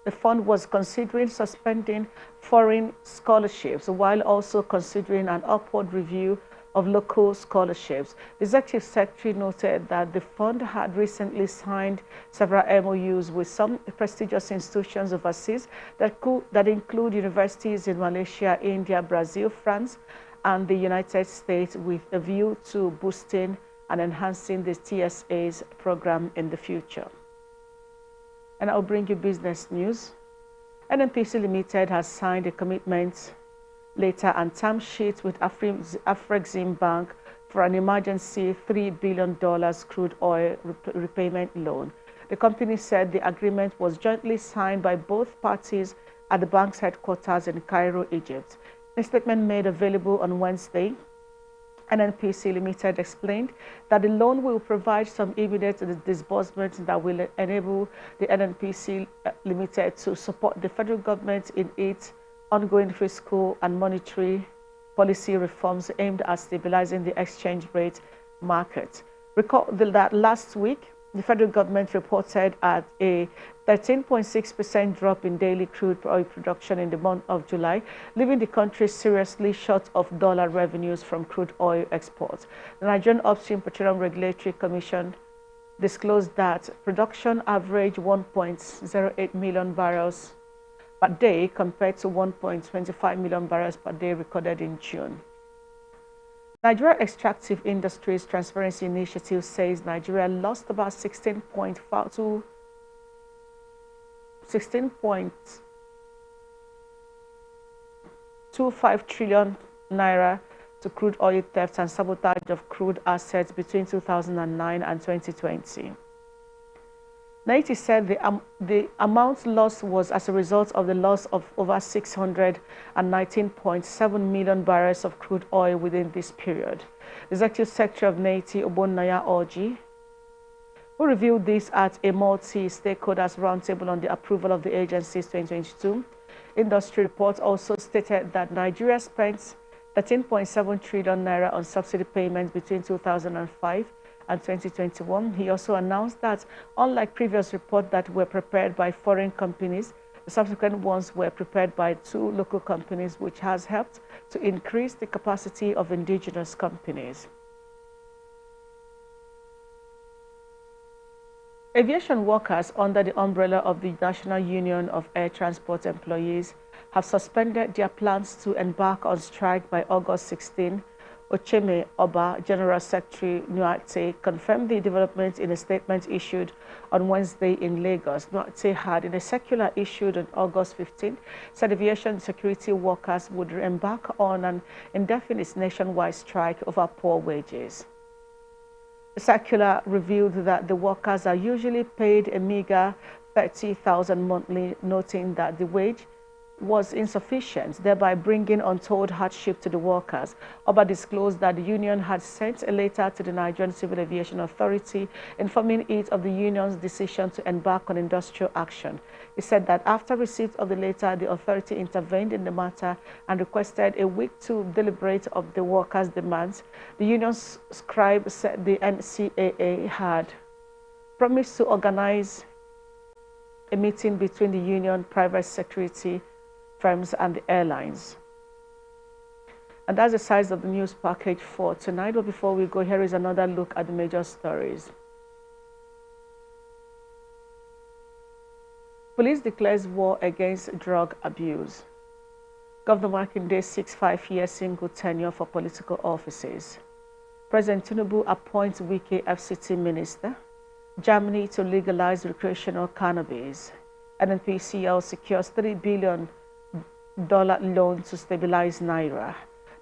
the fund was considering suspending foreign scholarships while also considering an upward review of local scholarships. The executive secretary noted that the fund had recently signed several MOUs with some prestigious institutions overseas that include universities in Malaysia, India, Brazil, France, and the United States, with a view to boosting and enhancing the TSA's program in the future. And I'll bring you business news. NNPC Limited has signed a commitment letter and term sheet with Afrexim Bank for an emergency $3 billion crude oil repayment loan. The company said the agreement was jointly signed by both parties at the bank's headquarters in Cairo, Egypt. In a statement made available on Wednesday, NNPC Limited explained that the loan will provide some immediate disbursement that will enable the NNPC Limited to support the federal government in its ongoing fiscal and monetary policy reforms aimed at stabilizing the exchange rate market. Recall that last week, the federal government reported at a 13.6% drop in daily crude oil production in the month of July, leaving the country seriously short of dollar revenues from crude oil exports. The Nigerian Upstream Petroleum Regulatory Commission disclosed that production averaged 1.08 million barrels per day compared to 1.25 million barrels per day recorded in June. Nigeria Extractive Industries Transparency Initiative says Nigeria lost about 16.25 trillion naira to crude oil theft and sabotage of crude assets between 2009 and 2020. NITI said the amount lost was as a result of the loss of over 619.7 million barrels of crude oil within this period. The Executive Secretary of NITI, Obonnaya Orji, who revealed this at a multi-stakeholders roundtable on the approval of the agency's 2022 industry report, also stated that Nigeria spent 13.7 trillion naira on subsidy payments between 2005 and 2021. He also announced that, unlike previous reports that were prepared by foreign companies, the subsequent ones were prepared by 2 local companies, which has helped to increase the capacity of indigenous companies. Aviation workers under the umbrella of the National Union of Air Transport Employees have suspended their plans to embark on strike by August 16. Ocheme Oba, General Secretary, Nuate, confirmed the development in a statement issued on Wednesday in Lagos. Nuate had, in a circular issued on August 15, said aviation security workers would embark on an indefinite nationwide strike over poor wages. The circular revealed that the workers are usually paid a meager 30,000 monthly, noting that the wage was insufficient, thereby bringing untold hardship to the workers. Oba disclosed that the union had sent a letter to the Nigerian Civil Aviation Authority informing it of the union's decision to embark on industrial action. He said that after receipt of the letter, the authority intervened in the matter and requested a week to deliberate of the workers' demands. The union's scribe said the NCAA had promised to organize a meeting between the union, private security firms and the airlines. And that's the size of the news package for tonight. But before we go, here is another look at the major stories. Police declares war against drug abuse. Governor Makinde seeks 5-year single tenure for political offices. President Tinubu appoints Wike FCT minister. Germany to legalize recreational cannabis. NNPCL secures $3 billion loan to stabilize Naira.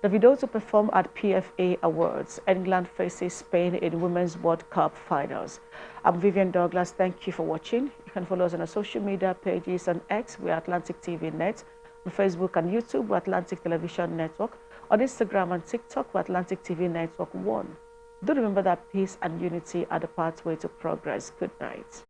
Davido to perform at PFA Awards. England faces Spain in Women's World Cup finals. I'm Vivian Douglas. Thank you for watching. You can follow us on our social media pages. On X, we're Atlantic TV Net. On Facebook and YouTube, we're Atlantic Television Network. On Instagram and TikTok, we're Atlantic TV Network 1. Do remember that peace and unity are the pathway to progress. Good night.